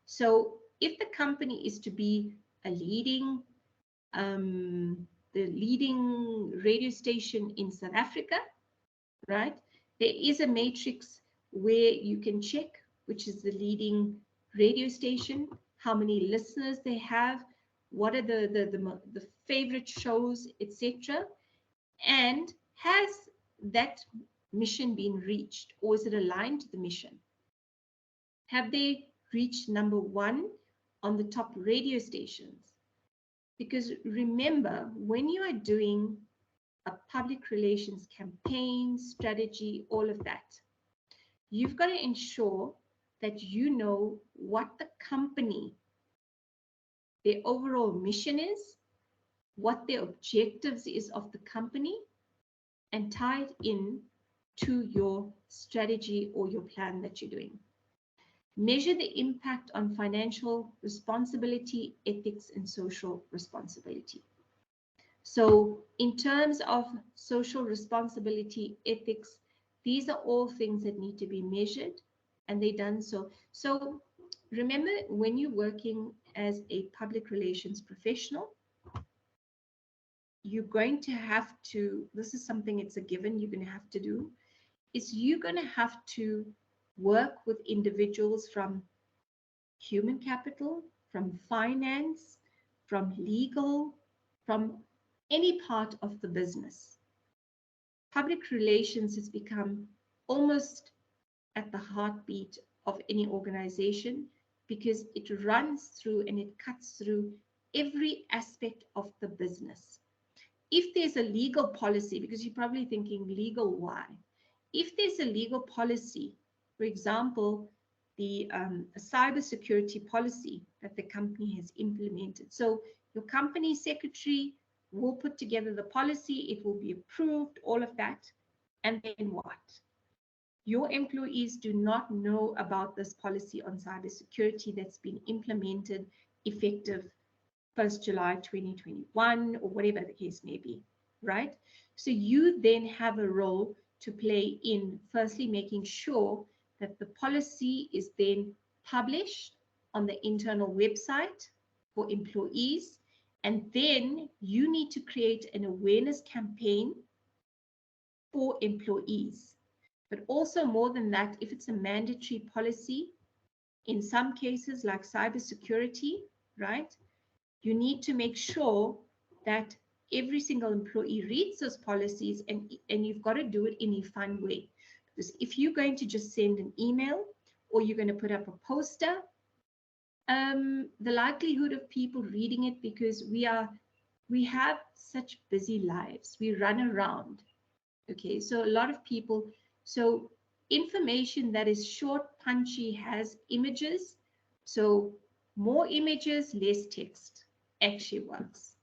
So if the company is to be a leading, the leading radio station in South Africa, right? There is a matrix where you can check which is the leading radio station, how many listeners they have, what are the favorite shows, etc. And has that mission been reached, or is it aligned to the mission? Have they reached number one on the top radio stations? Because remember, when you are doing a public relations campaign, strategy, all of that, you've got to ensure that you know what the company, their overall mission is, what their objectives is of the company, and tie it in to your strategy or your plan that you're doing. Measure the impact on financial responsibility, ethics, and social responsibility. So in terms of social responsibility, ethics, these are all things that need to be measured, and they're done so. So remember, when you're working as a public relations professional, you're going to have to, this is something, it's a given, you're going to have to do, is you're going to have to work with individuals from human capital, from finance, from legal, from any part of the business. Public relations has become almost at the heartbeat of any organization because it runs through and it cuts through every aspect of the business. If there's a legal policy, because you're probably thinking legal, why? If there's a legal policy, for example, the cybersecurity policy that the company has implemented. So your company secretary will put together the policy, it will be approved, all of that. And then what? your employees do not know about this policy on cybersecurity that's been implemented effective 1st July 2021, or whatever the case may be, right? So you then have a role to play in firstly making sure that the policy is then published on the internal website for employees, and then you need to create an awareness campaign for employees. But also more than that, if it's a mandatory policy, in some cases like cybersecurity, right, you need to make sure that every single employee reads those policies, and you've got to do it in a fun way. Because if you're going to just send an email or you're going to put up a poster, the likelihood of people reading it, because we have such busy lives, we run around. Okay, so a lot of people, so information that is short, punchy, has images. So more images, less text actually works.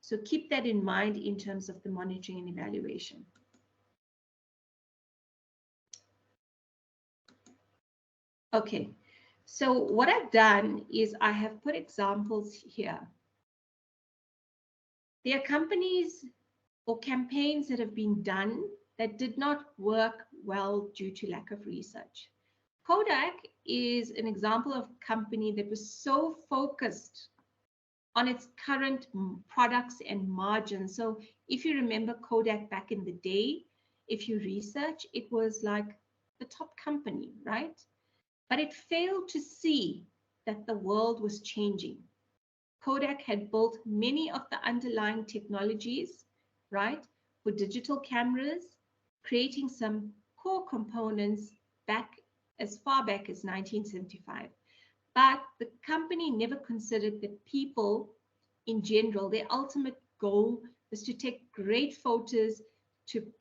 So keep that in mind in terms of the monitoring and evaluation. Okay, so what I've done is I have put examples here. There are companies or campaigns that have been done that did not work well due to lack of research. Kodak is an example of a company that was so focused on its current products and margins. So if you remember Kodak back in the day, if you research, it was like the top company, right? But it failed to see that the world was changing. Kodak had built many of the underlying technologies, right, for digital cameras, creating some core components back as far back as 1975. But the company never considered that people in general, their ultimate goal was to take great photos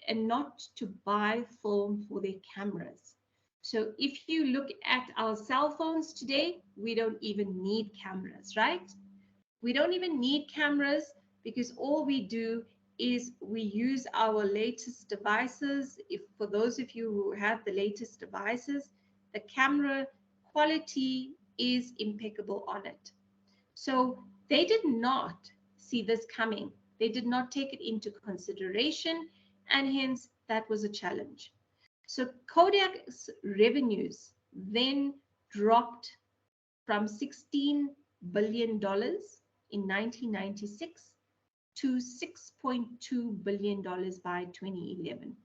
and not to buy film for their cameras. So if you look at our cell phones today, we don't even need cameras, right? We don't even need cameras because all we do is we use our latest devices. If for those of you who have the latest devices, the camera quality is impeccable on it. So they did not see this coming. They did not take it into consideration, and hence that was a challenge. So Kodak's revenues then dropped from $16 billion in 1996 to $6.2 billion by 2011.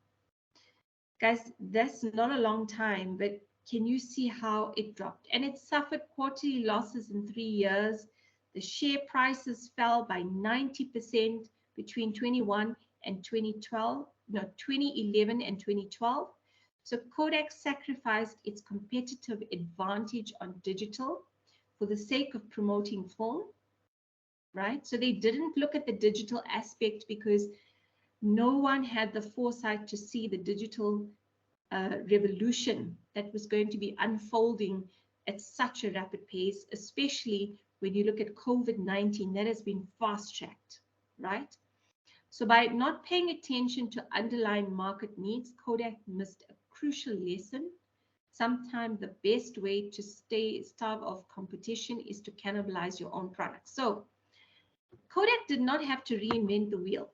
Guys, that's not a long time, but can you see how it dropped? And it suffered quarterly losses in 3 years. The share prices fell by 90% between 2011 and 2012. So Kodak sacrificed its competitive advantage on digital for the sake of promoting film, right? So they didn't look at the digital aspect because no one had the foresight to see the digital revolution that was going to be unfolding at such a rapid pace, especially when you look at COVID-19, that has been fast-tracked, right? So by not paying attention to underlying market needs, Kodak missed a crucial lesson. Sometimes the best way to starve off competition is to cannibalize your own product. So Kodak did not have to reinvent the wheel.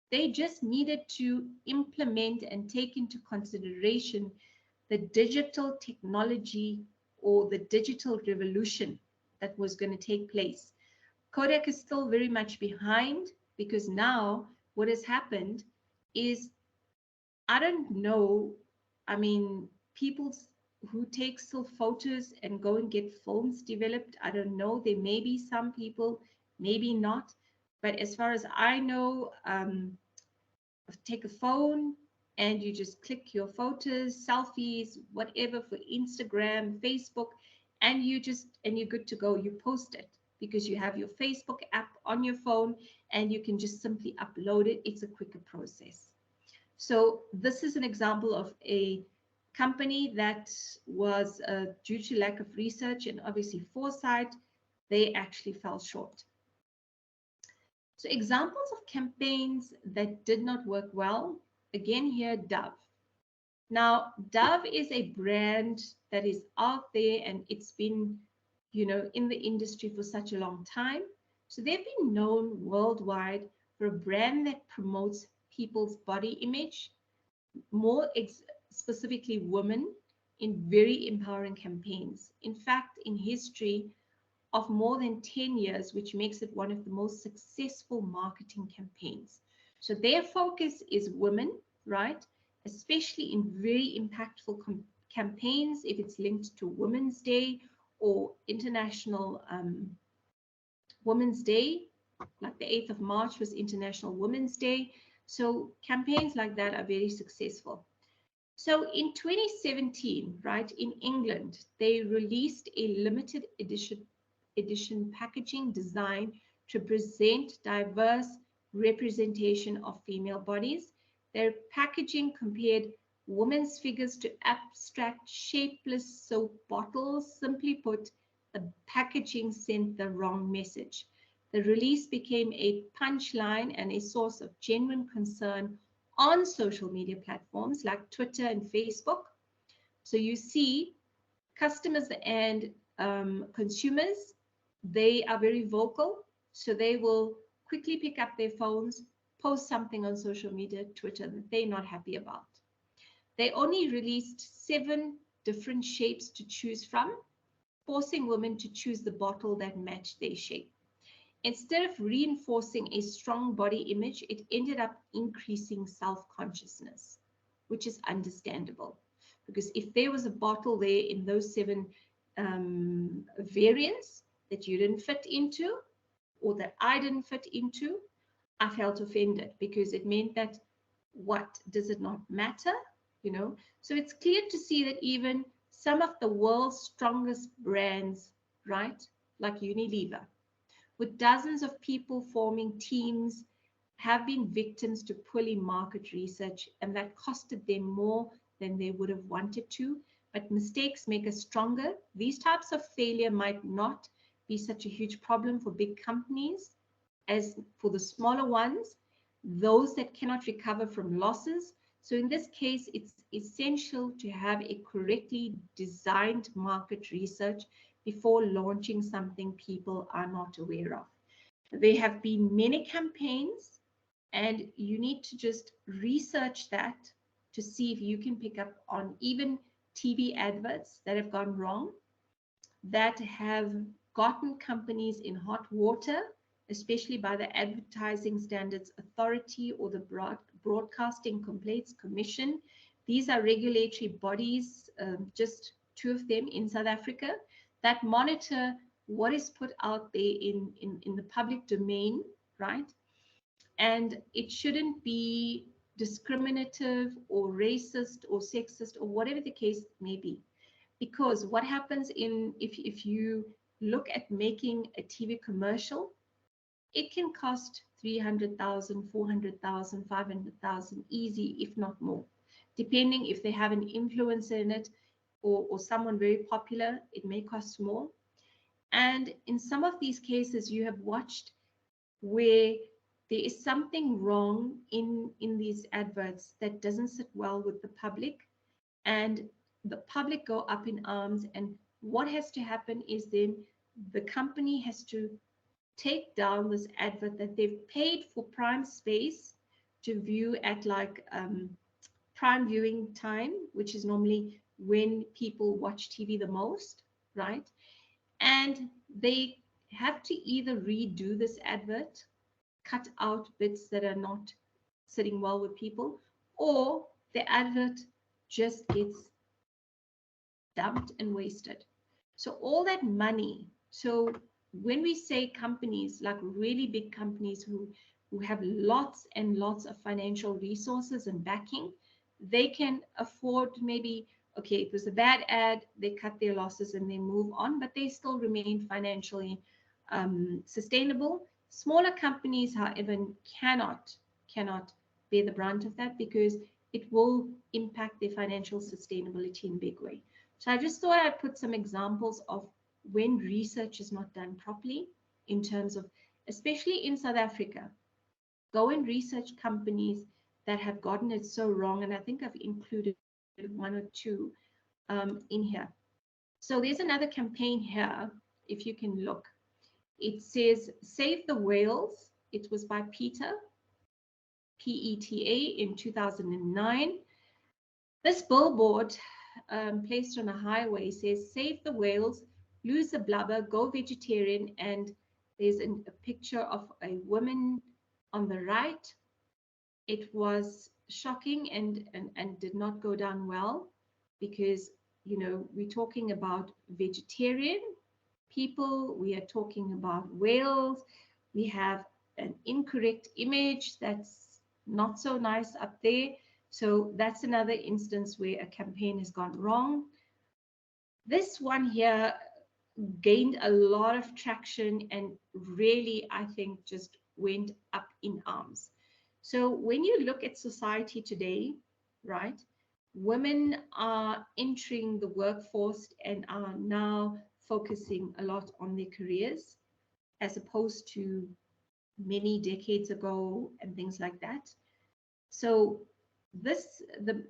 They just needed to implement and take into consideration the digital technology or the digital revolution that was going to take place. Kodak is still very much behind because now what has happened is, I don't know, I mean, people who take still photos and go and get films developed, I don't know, there may be some people, maybe not, but as far as I know, take a phone and you just click your photos, selfies, whatever for Instagram, Facebook, and you're good to go. You post it because you have your Facebook app on your phone and you can just simply upload it. It's a quicker process. So this is an example of a company that was due to lack of research and obviously foresight, they actually fell short. So examples of campaigns that did not work well, again here, Dove. Now, Dove is a brand that is out there and it's been, in the industry for such a long time. So they've been known worldwide for a brand that promotes people's body image, more specifically women, in very empowering campaigns. In fact, in history of more than 10 years, which makes it one of the most successful marketing campaigns. So their focus is women, right? Especially in very impactful campaigns, if it's linked to Women's Day or International Women's Day, like the 8th of March was International Women's Day. So campaigns like that are very successful. So in 2017, right, in England, they released a limited edition packaging design to present diverse representation of female bodies. Their packaging compared women's figures to abstract, shapeless soap bottles. Simply put, the packaging sent the wrong message. The release became a punchline and a source of genuine concern on social media platforms like Twitter and Facebook. So you see customers and consumers, they are very vocal. So they will quickly pick up their phones, post something on social media, Twitter, that they're not happy about. They only released 7 different shapes to choose from, forcing women to choose the bottle that matched their shape. Instead of reinforcing a strong body image, it ended up increasing self-consciousness, which is understandable. Because if there was a bottle there in those 7 variants that you didn't fit into, or that I didn't fit into, I felt offended because it meant that what does it not matter? So it's clear to see that even some of the world's strongest brands, right, like Unilever, with dozens of people forming teams, have been victims to poorly market research, and that costed them more than they would have wanted to. But mistakes make us stronger. These types of failure might not be such a huge problem for big companies as for the smaller ones, those that cannot recover from losses. So in this case, it's essential to have a correctly designed market research before launching something people are not aware of. There have been many campaigns, and you need to just research that to see if you can pick up on even TV adverts that have gone wrong, that have gotten companies in hot water, especially by the Advertising Standards Authority or the Broadcasting Complaints Commission. These are regulatory bodies, just 2 of them in South Africa, that monitor what is put out there in the public domain, right? And it shouldn't be discriminative or racist or sexist or whatever the case may be. Because what happens if you look at making a TV commercial, it can cost 300,000, 400,000, 500,000 easy, if not more, depending if they have an influencer in it or someone very popular, it may cost more. And in some of these cases, you have watched where there is something wrong in these adverts that doesn't sit well with the public, and the public go up in arms. And what has to happen is then the company has to take down this advert that they've paid for prime space to view at like prime viewing time, which is normally when people watch TV the most, right? And they have to either redo this advert, cut out bits that are not sitting well with people, or the advert just gets dumped and wasted. So all that money. So when we say companies, like really big companies who have lots and lots of financial resources and backing, they can afford maybe, okay, it was a bad ad, they cut their losses and they move on, but they still remain financially sustainable. Smaller companies, however, cannot bear the brunt of that because it will impact their financial sustainability in a big way. So I just thought I'd put some examples of when research is not done properly in terms of, especially in South Africa, go and research companies that have gotten it so wrong. And I think I've included one or two in here. So there's another campaign here, if you can look. It says Save the Whales. It was by Peter, PETA, in 2009. This billboard placed on a highway says, Save the whales, lose the blubber, go vegetarian. And there's a picture of a woman on the right. It was shocking and did not go down well because, you know, we're talking about vegetarian people, we are talking about whales, we have an incorrect image that's not so nice up there. So that's another instance where a campaign has gone wrong. This one here gained a lot of traction and really, I think, just went up in arms. So when you look at society today, right, women are entering the workforce and are now focusing a lot on their careers as opposed to many decades ago and things like that. So this, the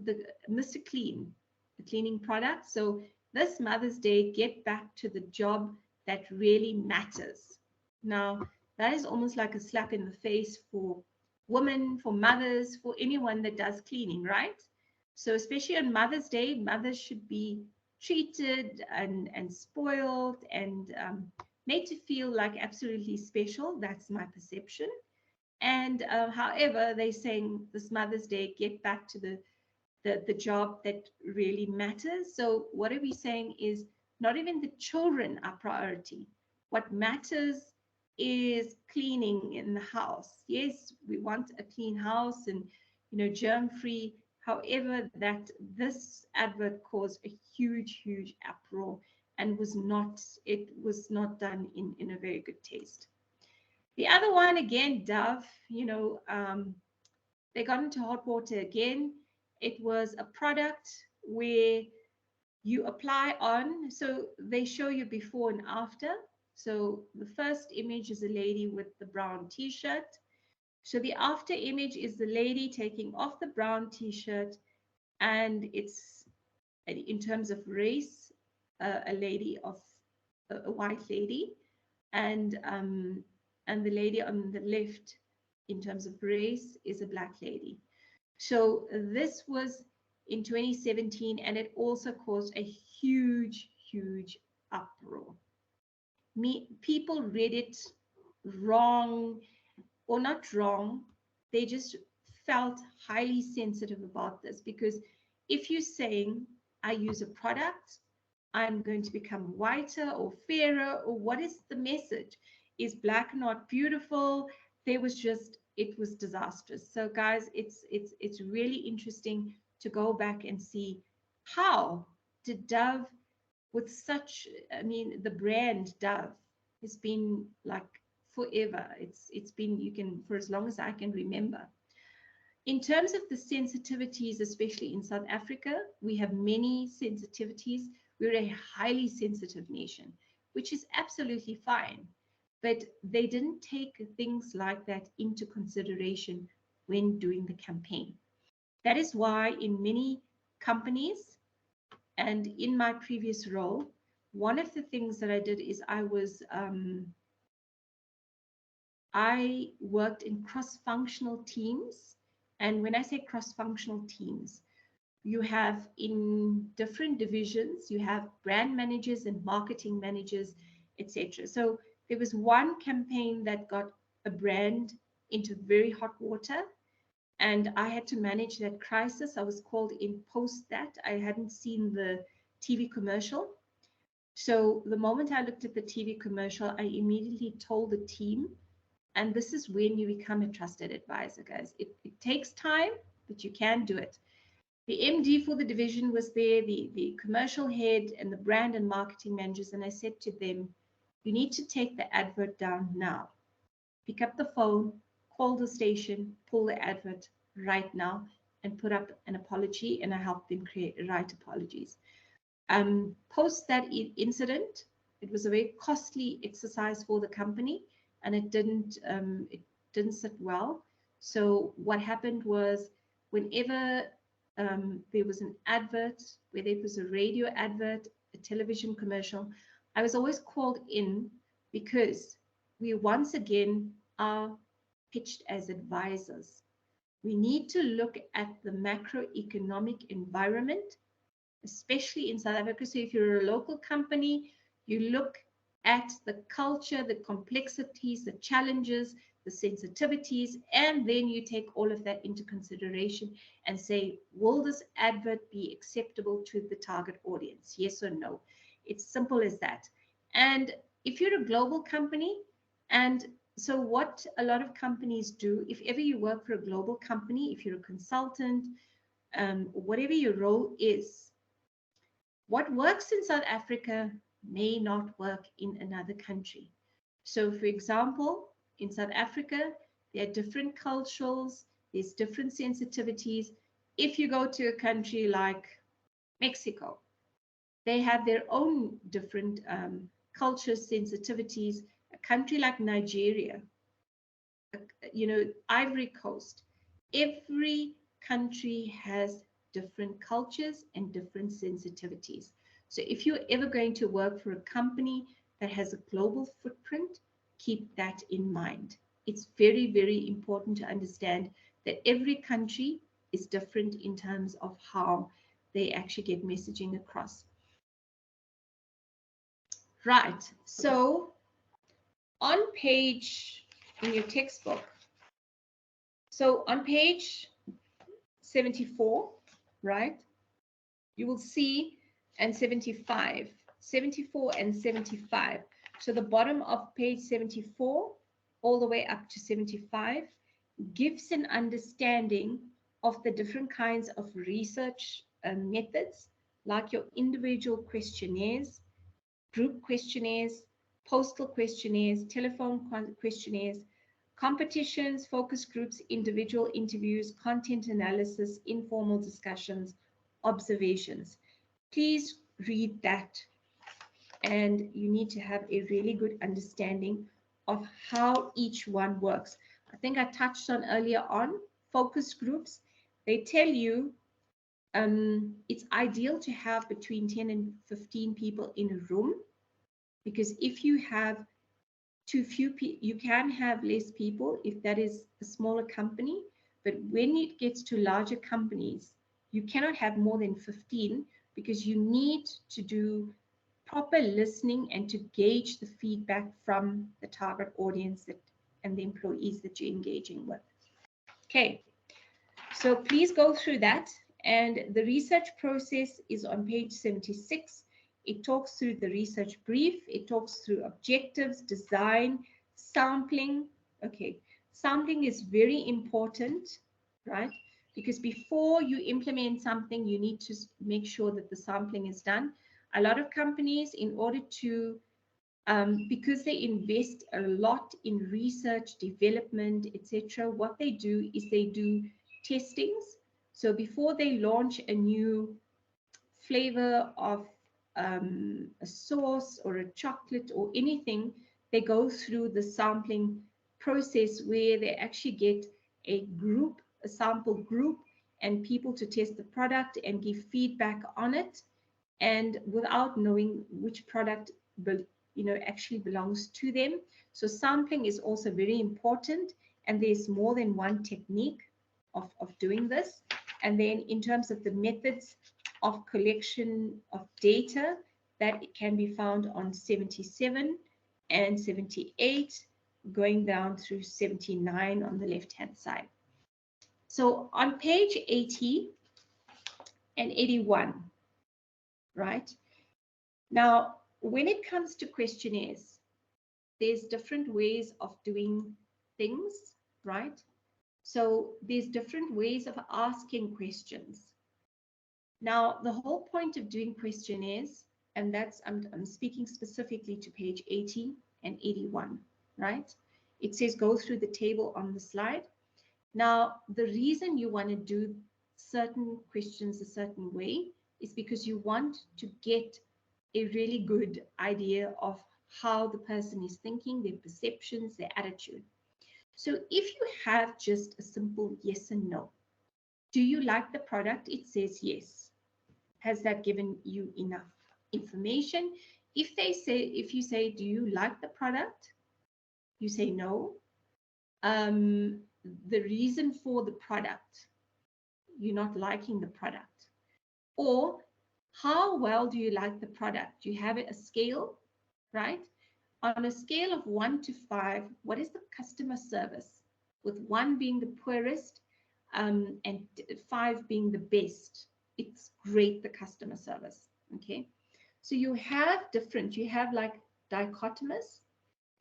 Mr. Clean, the cleaning product. So this Mother's Day, get back to the job that really matters. Now, that is almost like a slap in the face for women, for mothers, for anyone that does cleaning, right? So especially on Mother's Day, mothers should be treated and spoiled and made to feel like absolutely special. That's my perception. And however, they're saying this Mother's Day, get back to the job that really matters. So what are we saying is not even the children are priority. What matters is cleaning in the house. Yes, we want a clean house and, you know, germ-free. However, that this advert caused a huge, huge uproar and it was not done in a very good taste. The other one, again, Dove, you know, they got into hot water again. It was a product where you apply on, so they show you before and after. So the first image is a lady with the brown t-shirt. So the after image is the lady taking off the brown t-shirt, and it's, in terms of race, a lady of a white lady, and the lady on the left, in terms of race, is a black lady. So this was in 2017, and it also caused a huge, huge uproar. People read it wrong, or not wrong, they just felt highly sensitive about this, because if you're saying, I use a product, I'm going to become whiter or fairer, or what is the message? Is black not beautiful? There was just, it was disastrous. So guys, it's really interesting to go back and see how did Dove, with such, I mean, the brand Dove has been like forever. It's been, you can, for as long as I can remember. In terms of the sensitivities, especially in South Africa, we have many sensitivities. We're a highly sensitive nation, which is absolutely fine. But they didn't take things like that into consideration when doing the campaign. That is why in many companies and in my previous role, one of the things that I did is I worked in cross-functional teams. And when I say cross-functional teams, you have in different divisions, you have brand managers and marketing managers, etc. So there was one campaign that got a brand into very hot water, and I had to manage that crisis. I was called in post that. I hadn't seen the TV commercial. So the moment I looked at the TV commercial, I immediately told the team, and this is when you become a trusted advisor, guys. It takes time, but you can do it. The MD for the division was there, the commercial head and the brand and marketing managers. And I said to them, you need to take the advert down now. Pick up the phone, call the station, pull the advert right now, and put up an apology. And I helped them write apologies. Post that incident, it was a very costly exercise for the company, and it didn't sit well. So what happened was, whenever there was an advert, whether it was a radio advert, a television commercial, I was always called in because we once again are pitched as advisors. We need to look at the macroeconomic environment, especially in South Africa. So if you're a local company, you look at the culture, the complexities, the challenges, the sensitivities, and then you take all of that into consideration and say, will this advert be acceptable to the target audience? Yes or no? It's simple as that. And if you're a global company, and so what a lot of companies do, if ever you work for a global company, if you're a consultant, whatever your role is, what works in South Africa may not work in another country. So, for example, in South Africa, there are different cultures, there's different sensitivities. If you go to a country like Mexico, they have their own different cultures, sensitivities. A country like Nigeria, Ivory Coast, every country has different cultures and different sensitivities. So if you're ever going to work for a company that has a global footprint, keep that in mind. It's very, very important to understand that every country is different in terms of how they actually get messaging across. Right, so on page, in your textbook, so on page 74, right, you will see, and 75, 74 and 75. So the bottom of page 74 all the way up to 75 gives an understanding of the different kinds of research methods, like your individual questionnaires, group questionnaires, postal questionnaires, telephone questionnaires, competitions, focus groups, individual interviews, content analysis, informal discussions, observations. Please read that, and you need to have a really good understanding of how each one works. I think I touched on earlier on focus groups. They tell you it's ideal to have between 10 and 15 people in a room, because if you have too few people, you can have less people if that is a smaller company. But when it gets to larger companies, you cannot have more than 15, because you need to do proper listening and to gauge the feedback from the target audience and the employees that you're engaging with. Okay, so please go through that. And the research process is on page 76. It talks through the research brief. It talks through objectives, design, sampling. Okay, sampling is very important, right? Because before you implement something, you need to make sure that the sampling is done. A lot of companies, in order to, because they invest a lot in research, development, etc., what they do is they do testings. So before they launch a new flavor of a sauce or a chocolate or anything, they go through the sampling process where they actually get a group, a sample group, and people to test the product and give feedback on it, and without knowing which product actually belongs to them. So sampling is also very important, and there's more than one technique of doing this. And then in terms of the methods of collection of data, that can be found on 77 and 78, going down through 79 on the left-hand side. So on page 80 and 81, right? Now, when it comes to questionnaires, there's different ways of doing things, right? So there's different ways of asking questions. Now, the whole point of doing questionnaires, and that's, I'm speaking specifically to page 80 and 81, right? It says go through the table on the slide. Now, the reason you want to do certain questions a certain way is because you want to get a really good idea of how the person is thinking, their perceptions, their attitude. So if you have just a simple yes and no, Do you like the product? It says yes. Has that given you enough information? If you say, do you like the product? You say no. The reason for the product, you're not liking the product. Or how well do you like the product? You have a scale, right? On a scale of 1 to 5, what is the customer service? With 1 being the poorest, and 5 being the best. It's great, the customer service. Okay. So you have like dichotomous,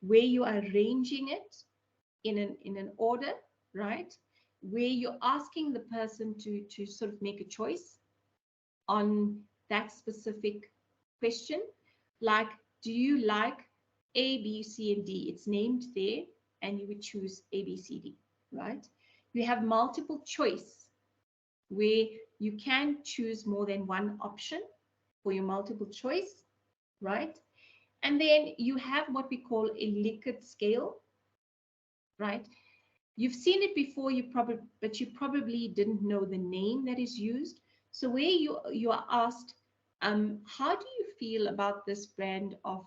where you are arranging it in an order, right? Where you're asking the person to sort of make a choice on that specific question. Like, do you like A, B, C, and D? It's named there, and you would choose A, B, C, D, right? You have multiple choice, where you can choose more than one option for your multiple choice, right? And then you have what we call a Likert scale, right? You've seen it before, but you probably didn't know the name that is used. So where you are asked, how do you feel about this brand of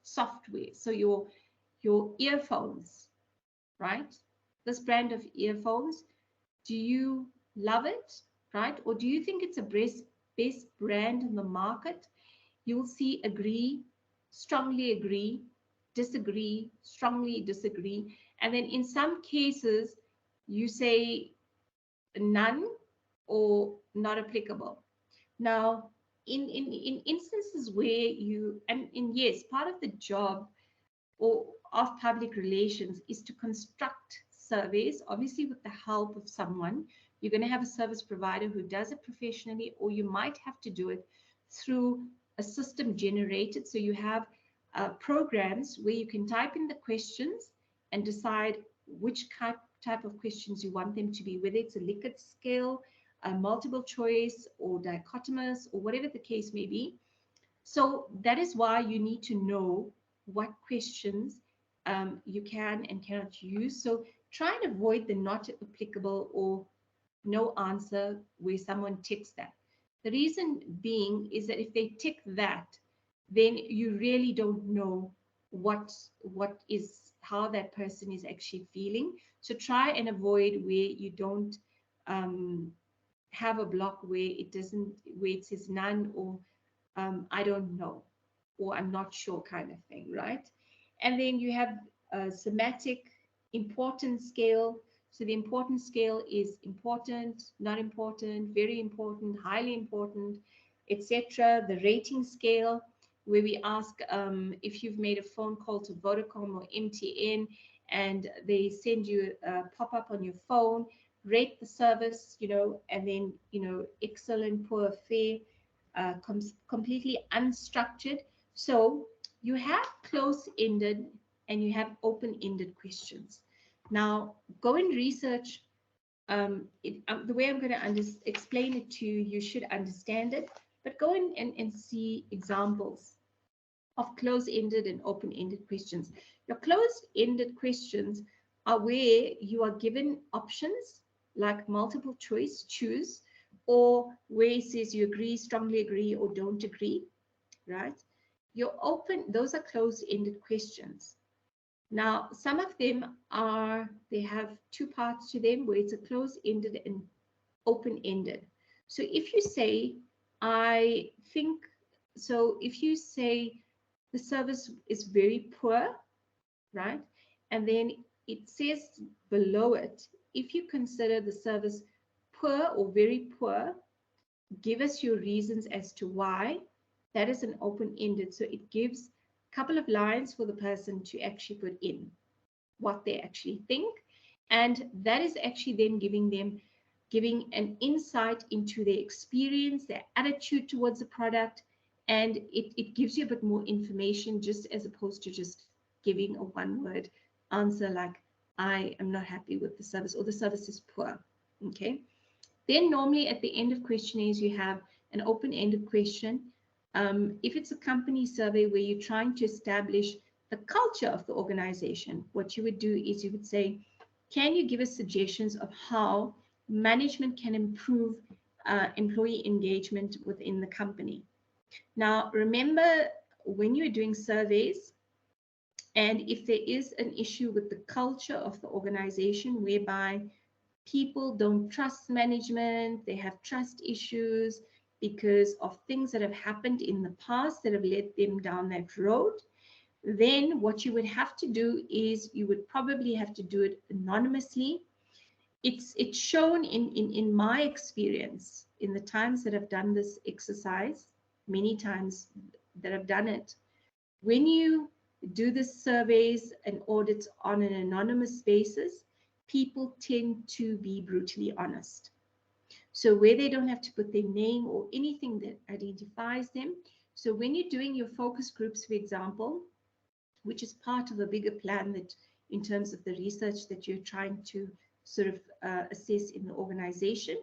software? So your earphones, right? This brand of earphones, do you love it, right? Or do you think it's a best brand in the market? You'll see agree, strongly agree, disagree, strongly disagree. And then in some cases, you say none or not applicable. Now, in instances where yes, part of the job or of public relations is to construct surveys, obviously with the help of someone. You're going to have a service provider who does it professionally, or you might have to do it through a system generated. So you have programs where you can type in the questions and decide which type of questions you want them to be, whether it's a Likert scale, a multiple choice, or dichotomous, or whatever the case may be. So that is why you need to know what questions you can and cannot use. So try and avoid the not applicable or no answer where someone ticks that. The reason being is that if they tick that, then you really don't know what is how that person is actually feeling. So try and avoid where you don't have a block where it says none, or I don't know, or I'm not sure kind of thing, right? And then you have a somatic importance scale. So the importance scale is important, not important, very important, highly important, etc. The rating scale, where we ask if you've made a phone call to Vodacom or MTN and they send you a pop-up on your phone, rate the service, and then, excellent, poor, fair, completely unstructured. So you have close-ended and you have open-ended questions. Now, go and research. The way I'm going to explain it to you, you should understand it, but go in and see examples of close-ended and open-ended questions. Your closed-ended questions are where you are given options like multiple choice, choose, or where it says you agree, strongly agree, or don't agree, right? Those are closed-ended questions. Now, some of them they have two parts to them, where it's a closed-ended and open-ended. So if you say, if you say the service is very poor, right? And then it says below it, if you consider the service poor or very poor, give us your reasons as to why. That is an open-ended. So it gives a couple of lines for the person to actually put in what they actually think. And that is actually then giving an insight into their experience, their attitude towards the product, and it gives you a bit more information, just as opposed to just giving a one-word answer like, I am not happy with the service, or the service is poor. Okay. Then normally at the end of questionnaires, you have an open-ended question. If it's a company survey where you're trying to establish the culture of the organization, what you would do is you would say, can you give us suggestions of how management can improve employee engagement within the company. Now, remember, when you're doing surveys, and if there is an issue with the culture of the organization whereby people don't trust management, they have trust issues because of things that have happened in the past that have led them down that road, then what you would have to do is you would probably have to do it anonymously. It's shown in my experience, in the times that I've done this exercise, many times that I've done it, when you do the surveys and audits on an anonymous basis, people tend to be brutally honest. So where they don't have to put their name or anything that identifies them. So when you're doing your focus groups, for example, which is part of a bigger plan that in terms of the research that you're trying to sort of assess in the organization,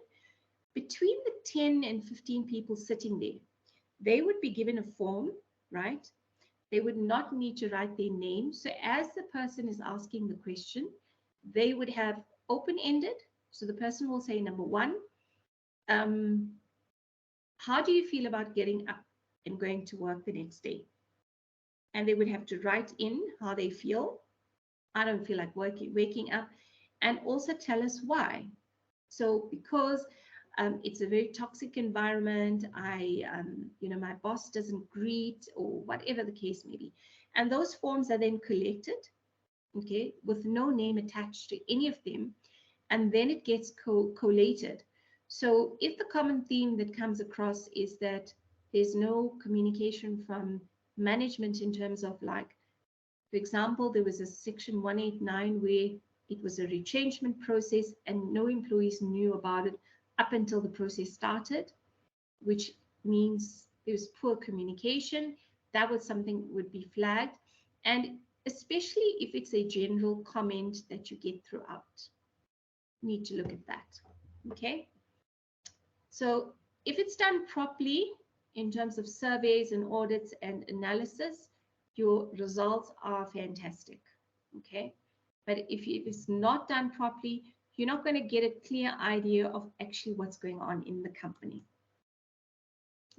between the 10 and 15 people sitting there, they would be given a form, right? They would not need to write their name. So as the person is asking the question, they would have open-ended. So the person will say, number one, how do you feel about getting up and going to work the next day? And they would have to write in how they feel. I don't feel like waking up, and also tell us why. So because it's a very toxic environment, my boss doesn't greet, or whatever the case may be. And those forms are then collected, okay, with no name attached to any of them, and then it gets collated. So if the common theme that comes across is that there's no communication from management in terms of, like, for example, there was a section 189 where it was a retrenchment process and no employees knew about it up until the process started, which means there's poor communication. That was something would be flagged. And especially if it's a general comment that you get throughout, you need to look at that. Okay. So if it's done properly in terms of surveys and audits and analysis, your results are fantastic. Okay. But if it's not done properly, you're not going to get a clear idea of actually what's going on in the company.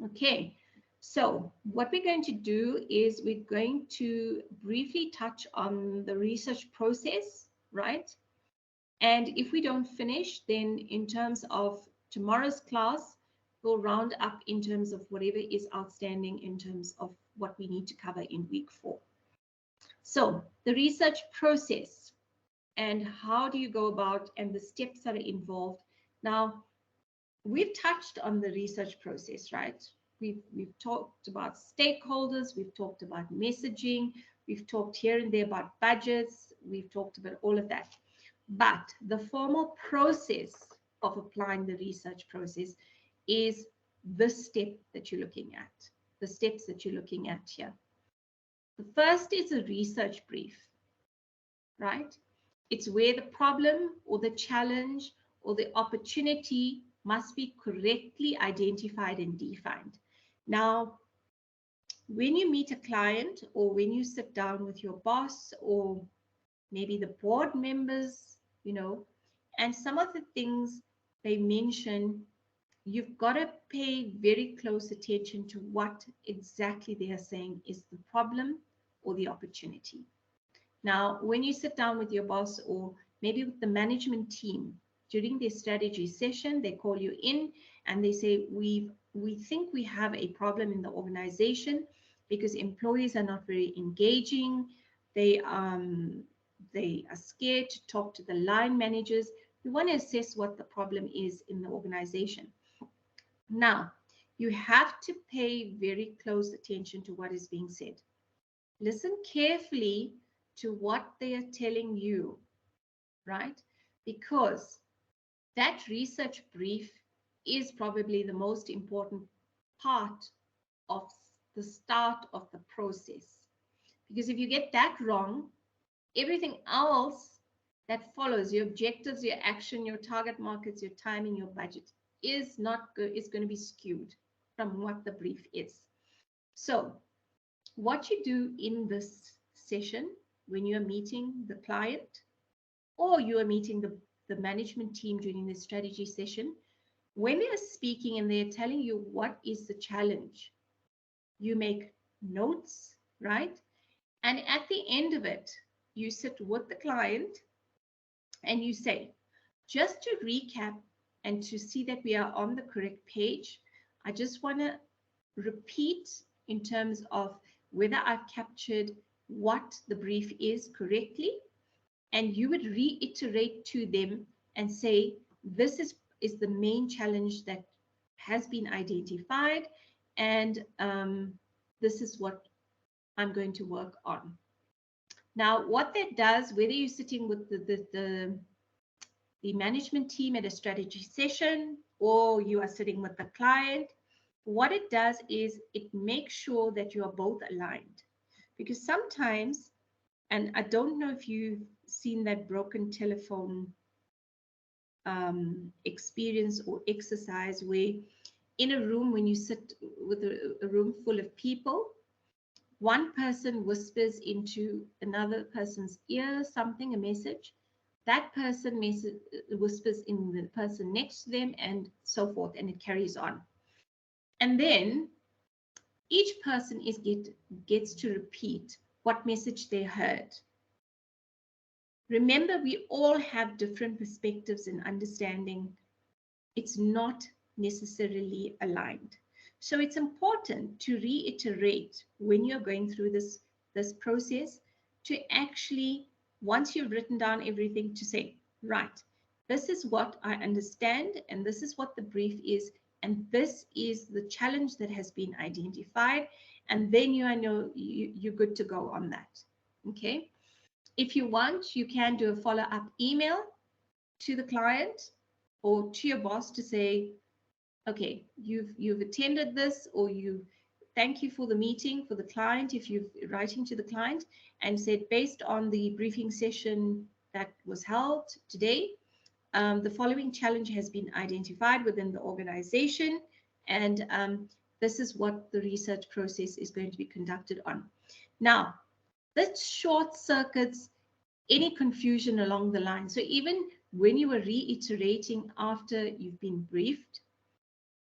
Okay, so what we're going to do is we're going to briefly touch on the research process, right? And if we don't finish, then in terms of tomorrow's class, we'll round up in terms of whatever is outstanding in terms of what we need to cover in week 4. So the research process, and how do you go about, and the steps that are involved. Now, we've touched on the research process, right? We've talked about stakeholders, we've talked about messaging, we've talked here and there about budgets, we've talked about all of that. But the formal process of applying the research process is the step that you're looking at, the steps that you're looking at here. The first is a research brief, right? It's where the problem or the challenge or the opportunity must be correctly identified and defined. Now, when you meet a client or when you sit down with your boss or maybe the board members, and some of the things they mention, you've got to pay very close attention to what exactly they are saying is the problem or the opportunity. Now, when you sit down with your boss or maybe with the management team during their strategy session, they call you in and they say, we think we have a problem in the organization because employees are not very engaging. They are scared to talk to the line managers. We want to assess what the problem is in the organization. Now, you have to pay very close attention to what is being said. Listen carefully to what they are telling you, right? Because that research brief is probably the most important part of the start of the process. Because if you get that wrong, everything else that follows, your objectives, your action, your target markets, your timing, your budget, is going to be skewed from what the brief is. So what you do in this session when you are meeting the client or you are meeting the management team during the strategy session, when they're speaking and they're telling you what is the challenge, you make notes, right? And at the end of it, you sit with the client and you say, just to recap and to see that we are on the correct page, I just want to repeat in terms of whether I've captured what the brief is correctly. And you would reiterate to them and say, this is the main challenge that has been identified, and this is what I'm going to work on. Now, what that does, whether you're sitting with the management team at a strategy session or you are sitting with the client, what it does is it makes sure that you are both aligned. Because sometimes, and I don't know if you've seen that broken telephone experience or exercise where in a room, when you sit with a room full of people, one person whispers into another person's ear something, a message. That person whispers in the person next to them, and so forth, and it carries on. And then each person gets to repeat what message they heard. Remember, we all have different perspectives and understanding. It's not necessarily aligned. So it's important to reiterate when you're going through this process, to actually, once you've written down everything, to say, right, this is what I understand, and this is what the brief is, and this is the challenge that has been identified, and then you're good to go on that. Okay. If you want, you can do a follow-up email to the client or to your boss to say, okay, you've attended this, or thank you for the meeting for the client, if you're writing to the client and said, based on the briefing session that was held today, the following challenge has been identified within the organization, and this is what the research process is going to be conducted on. Now, this short circuits any confusion along the line. So even when you are reiterating after you've been briefed,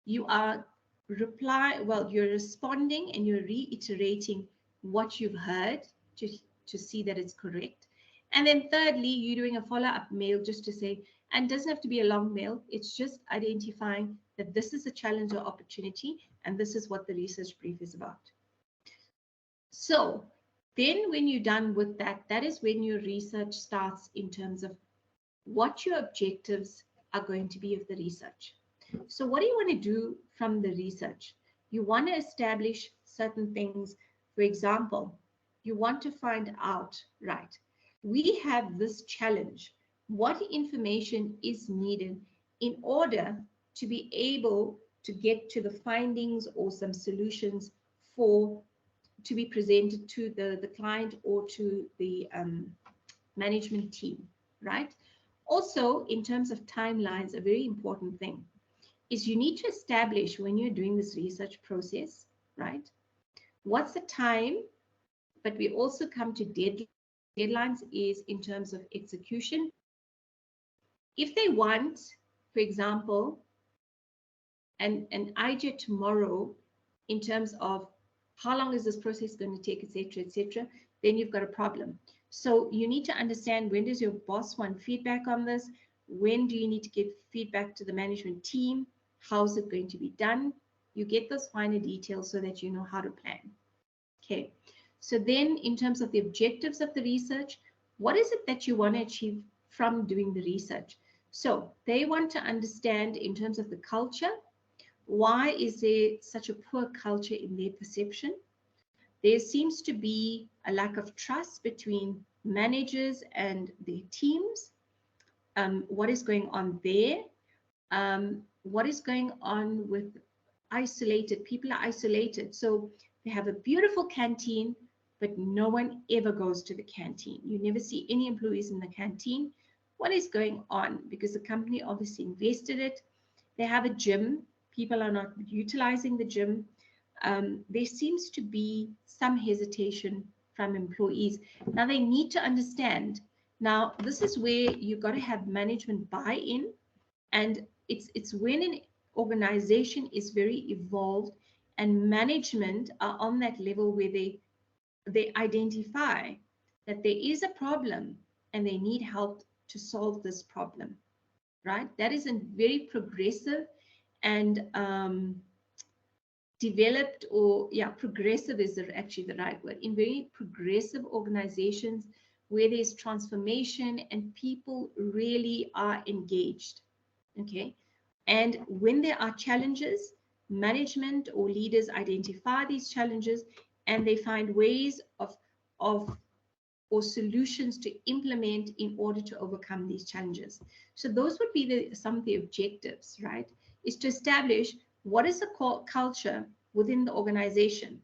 you are you're responding and you're reiterating what you've heard to see that it's correct. And then thirdly, you're doing a follow-up mail just to say, and it doesn't have to be a long mail, it's just identifying that this is a challenge or opportunity, and this is what the research brief is about. So then when you're done with that, that is when your research starts in terms of what your objectives are going to be of the research. So what do you want to do from the research? You want to establish certain things. For example, you want to find out, right, we have this challenge. What information is needed in order to be able to get to the findings or some solutions to be presented to the client or to the management team, right? Also, in terms of timelines, a very important thing is you need to establish when you're doing this research process, right? What's the time? But we also come to deadlines is in terms of execution. If they want, for example, an IG tomorrow in terms of how long is this process going to take, etc., then you've got a problem. So you need to understand, when does your boss want feedback on this? When do you need to give feedback to the management team? How's it going to be done? You get those finer details so that you know how to plan. Okay. So then in terms of the objectives of the research, what is it that you want to achieve from doing the research? So they want to understand in terms of the culture, why is there such a poor culture in their perception? There seems to be a lack of trust between managers and their teams. What is going on there? What is going on with isolated? People are isolated. So they have a beautiful canteen, but no one ever goes to the canteen. You never see any employees in the canteen. What is going on? Because the company obviously invested it. They have a gym. People are not utilizing the gym. There seems to be some hesitation from employees. Now they need to understand Now, this is where you've got to have management buy-in, and it's when an organization is very evolved and management are on that level where they identify that there is a problem and they need help to solve this problem, right? That is a very progressive and developed, or yeah, progressive is actually the right word, in very progressive organizations where there's transformation and people really are engaged. Okay. And when there are challenges, management or leaders identify these challenges and they find ways of or solutions to implement in order to overcome these challenges. So those would be some of the objectives, right? Is to establish what is the culture within the organization?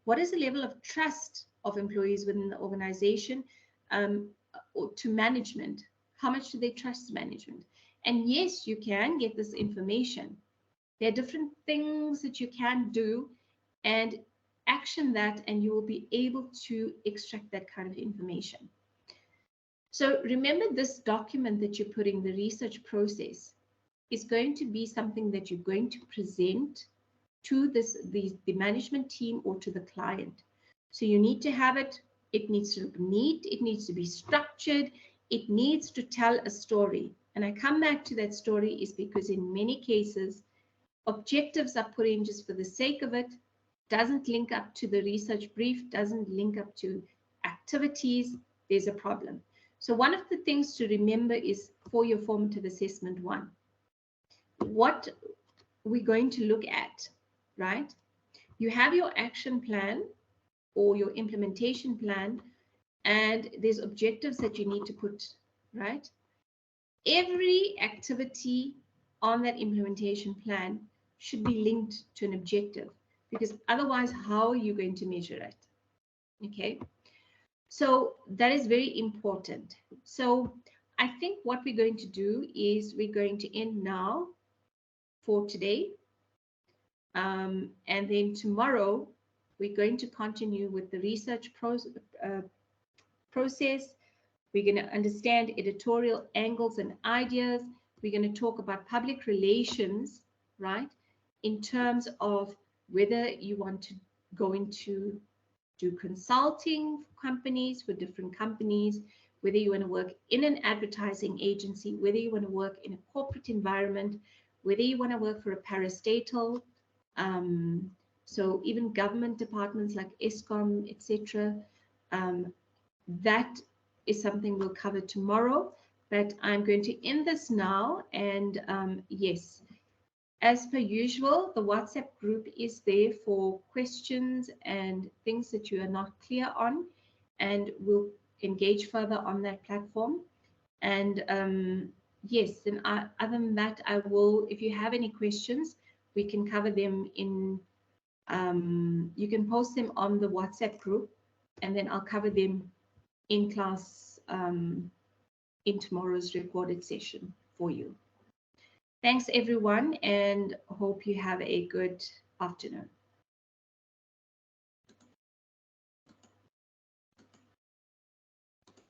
What is the level of trust of employees within the organization or to management? How much do they trust management? And yes, you can get this information. There are different things that you can do and action that, and you will be able to extract that kind of information. So remember, this document that you're putting, the research process, is going to be something that you're going to present to the management team or to the client. So you need to have it. It needs to look neat. It needs to be structured. It needs to tell a story. And I come back to that story is because in many cases, objectives are put in just for the sake of it, doesn't link up to the research brief, doesn't link up to activities, there's a problem. So one of the things to remember is for your formative assessment one, what we're going to look at, right? You have your action plan or your implementation plan, and there's objectives that you need to put, right? Every activity on that implementation plan should be linked to an objective, because otherwise, how are you going to measure it? Okay, so that is very important. So I think what we're going to do is we're going to end now for today. And then tomorrow, we're going to continue with the research process. We're going to understand editorial angles and ideas. We're going to talk about public relations, right? In terms of whether you want to go into do consulting for companies, for different companies, whether you want to work in an advertising agency, whether you want to work in a corporate environment, whether you want to work for a parastatal, so even government departments like ESCOM, etc. That is something we'll cover tomorrow, but I'm going to end this now. And yes, as per usual, the WhatsApp group is there for questions and things that you are not clear on, and we'll engage further on that platform. And yes, then other than that, I will, if you have any questions, we can cover them in, you can post them on the WhatsApp group, and then I'll cover them in class in tomorrow's recorded session for you. Thanks everyone, and hope you have a good afternoon.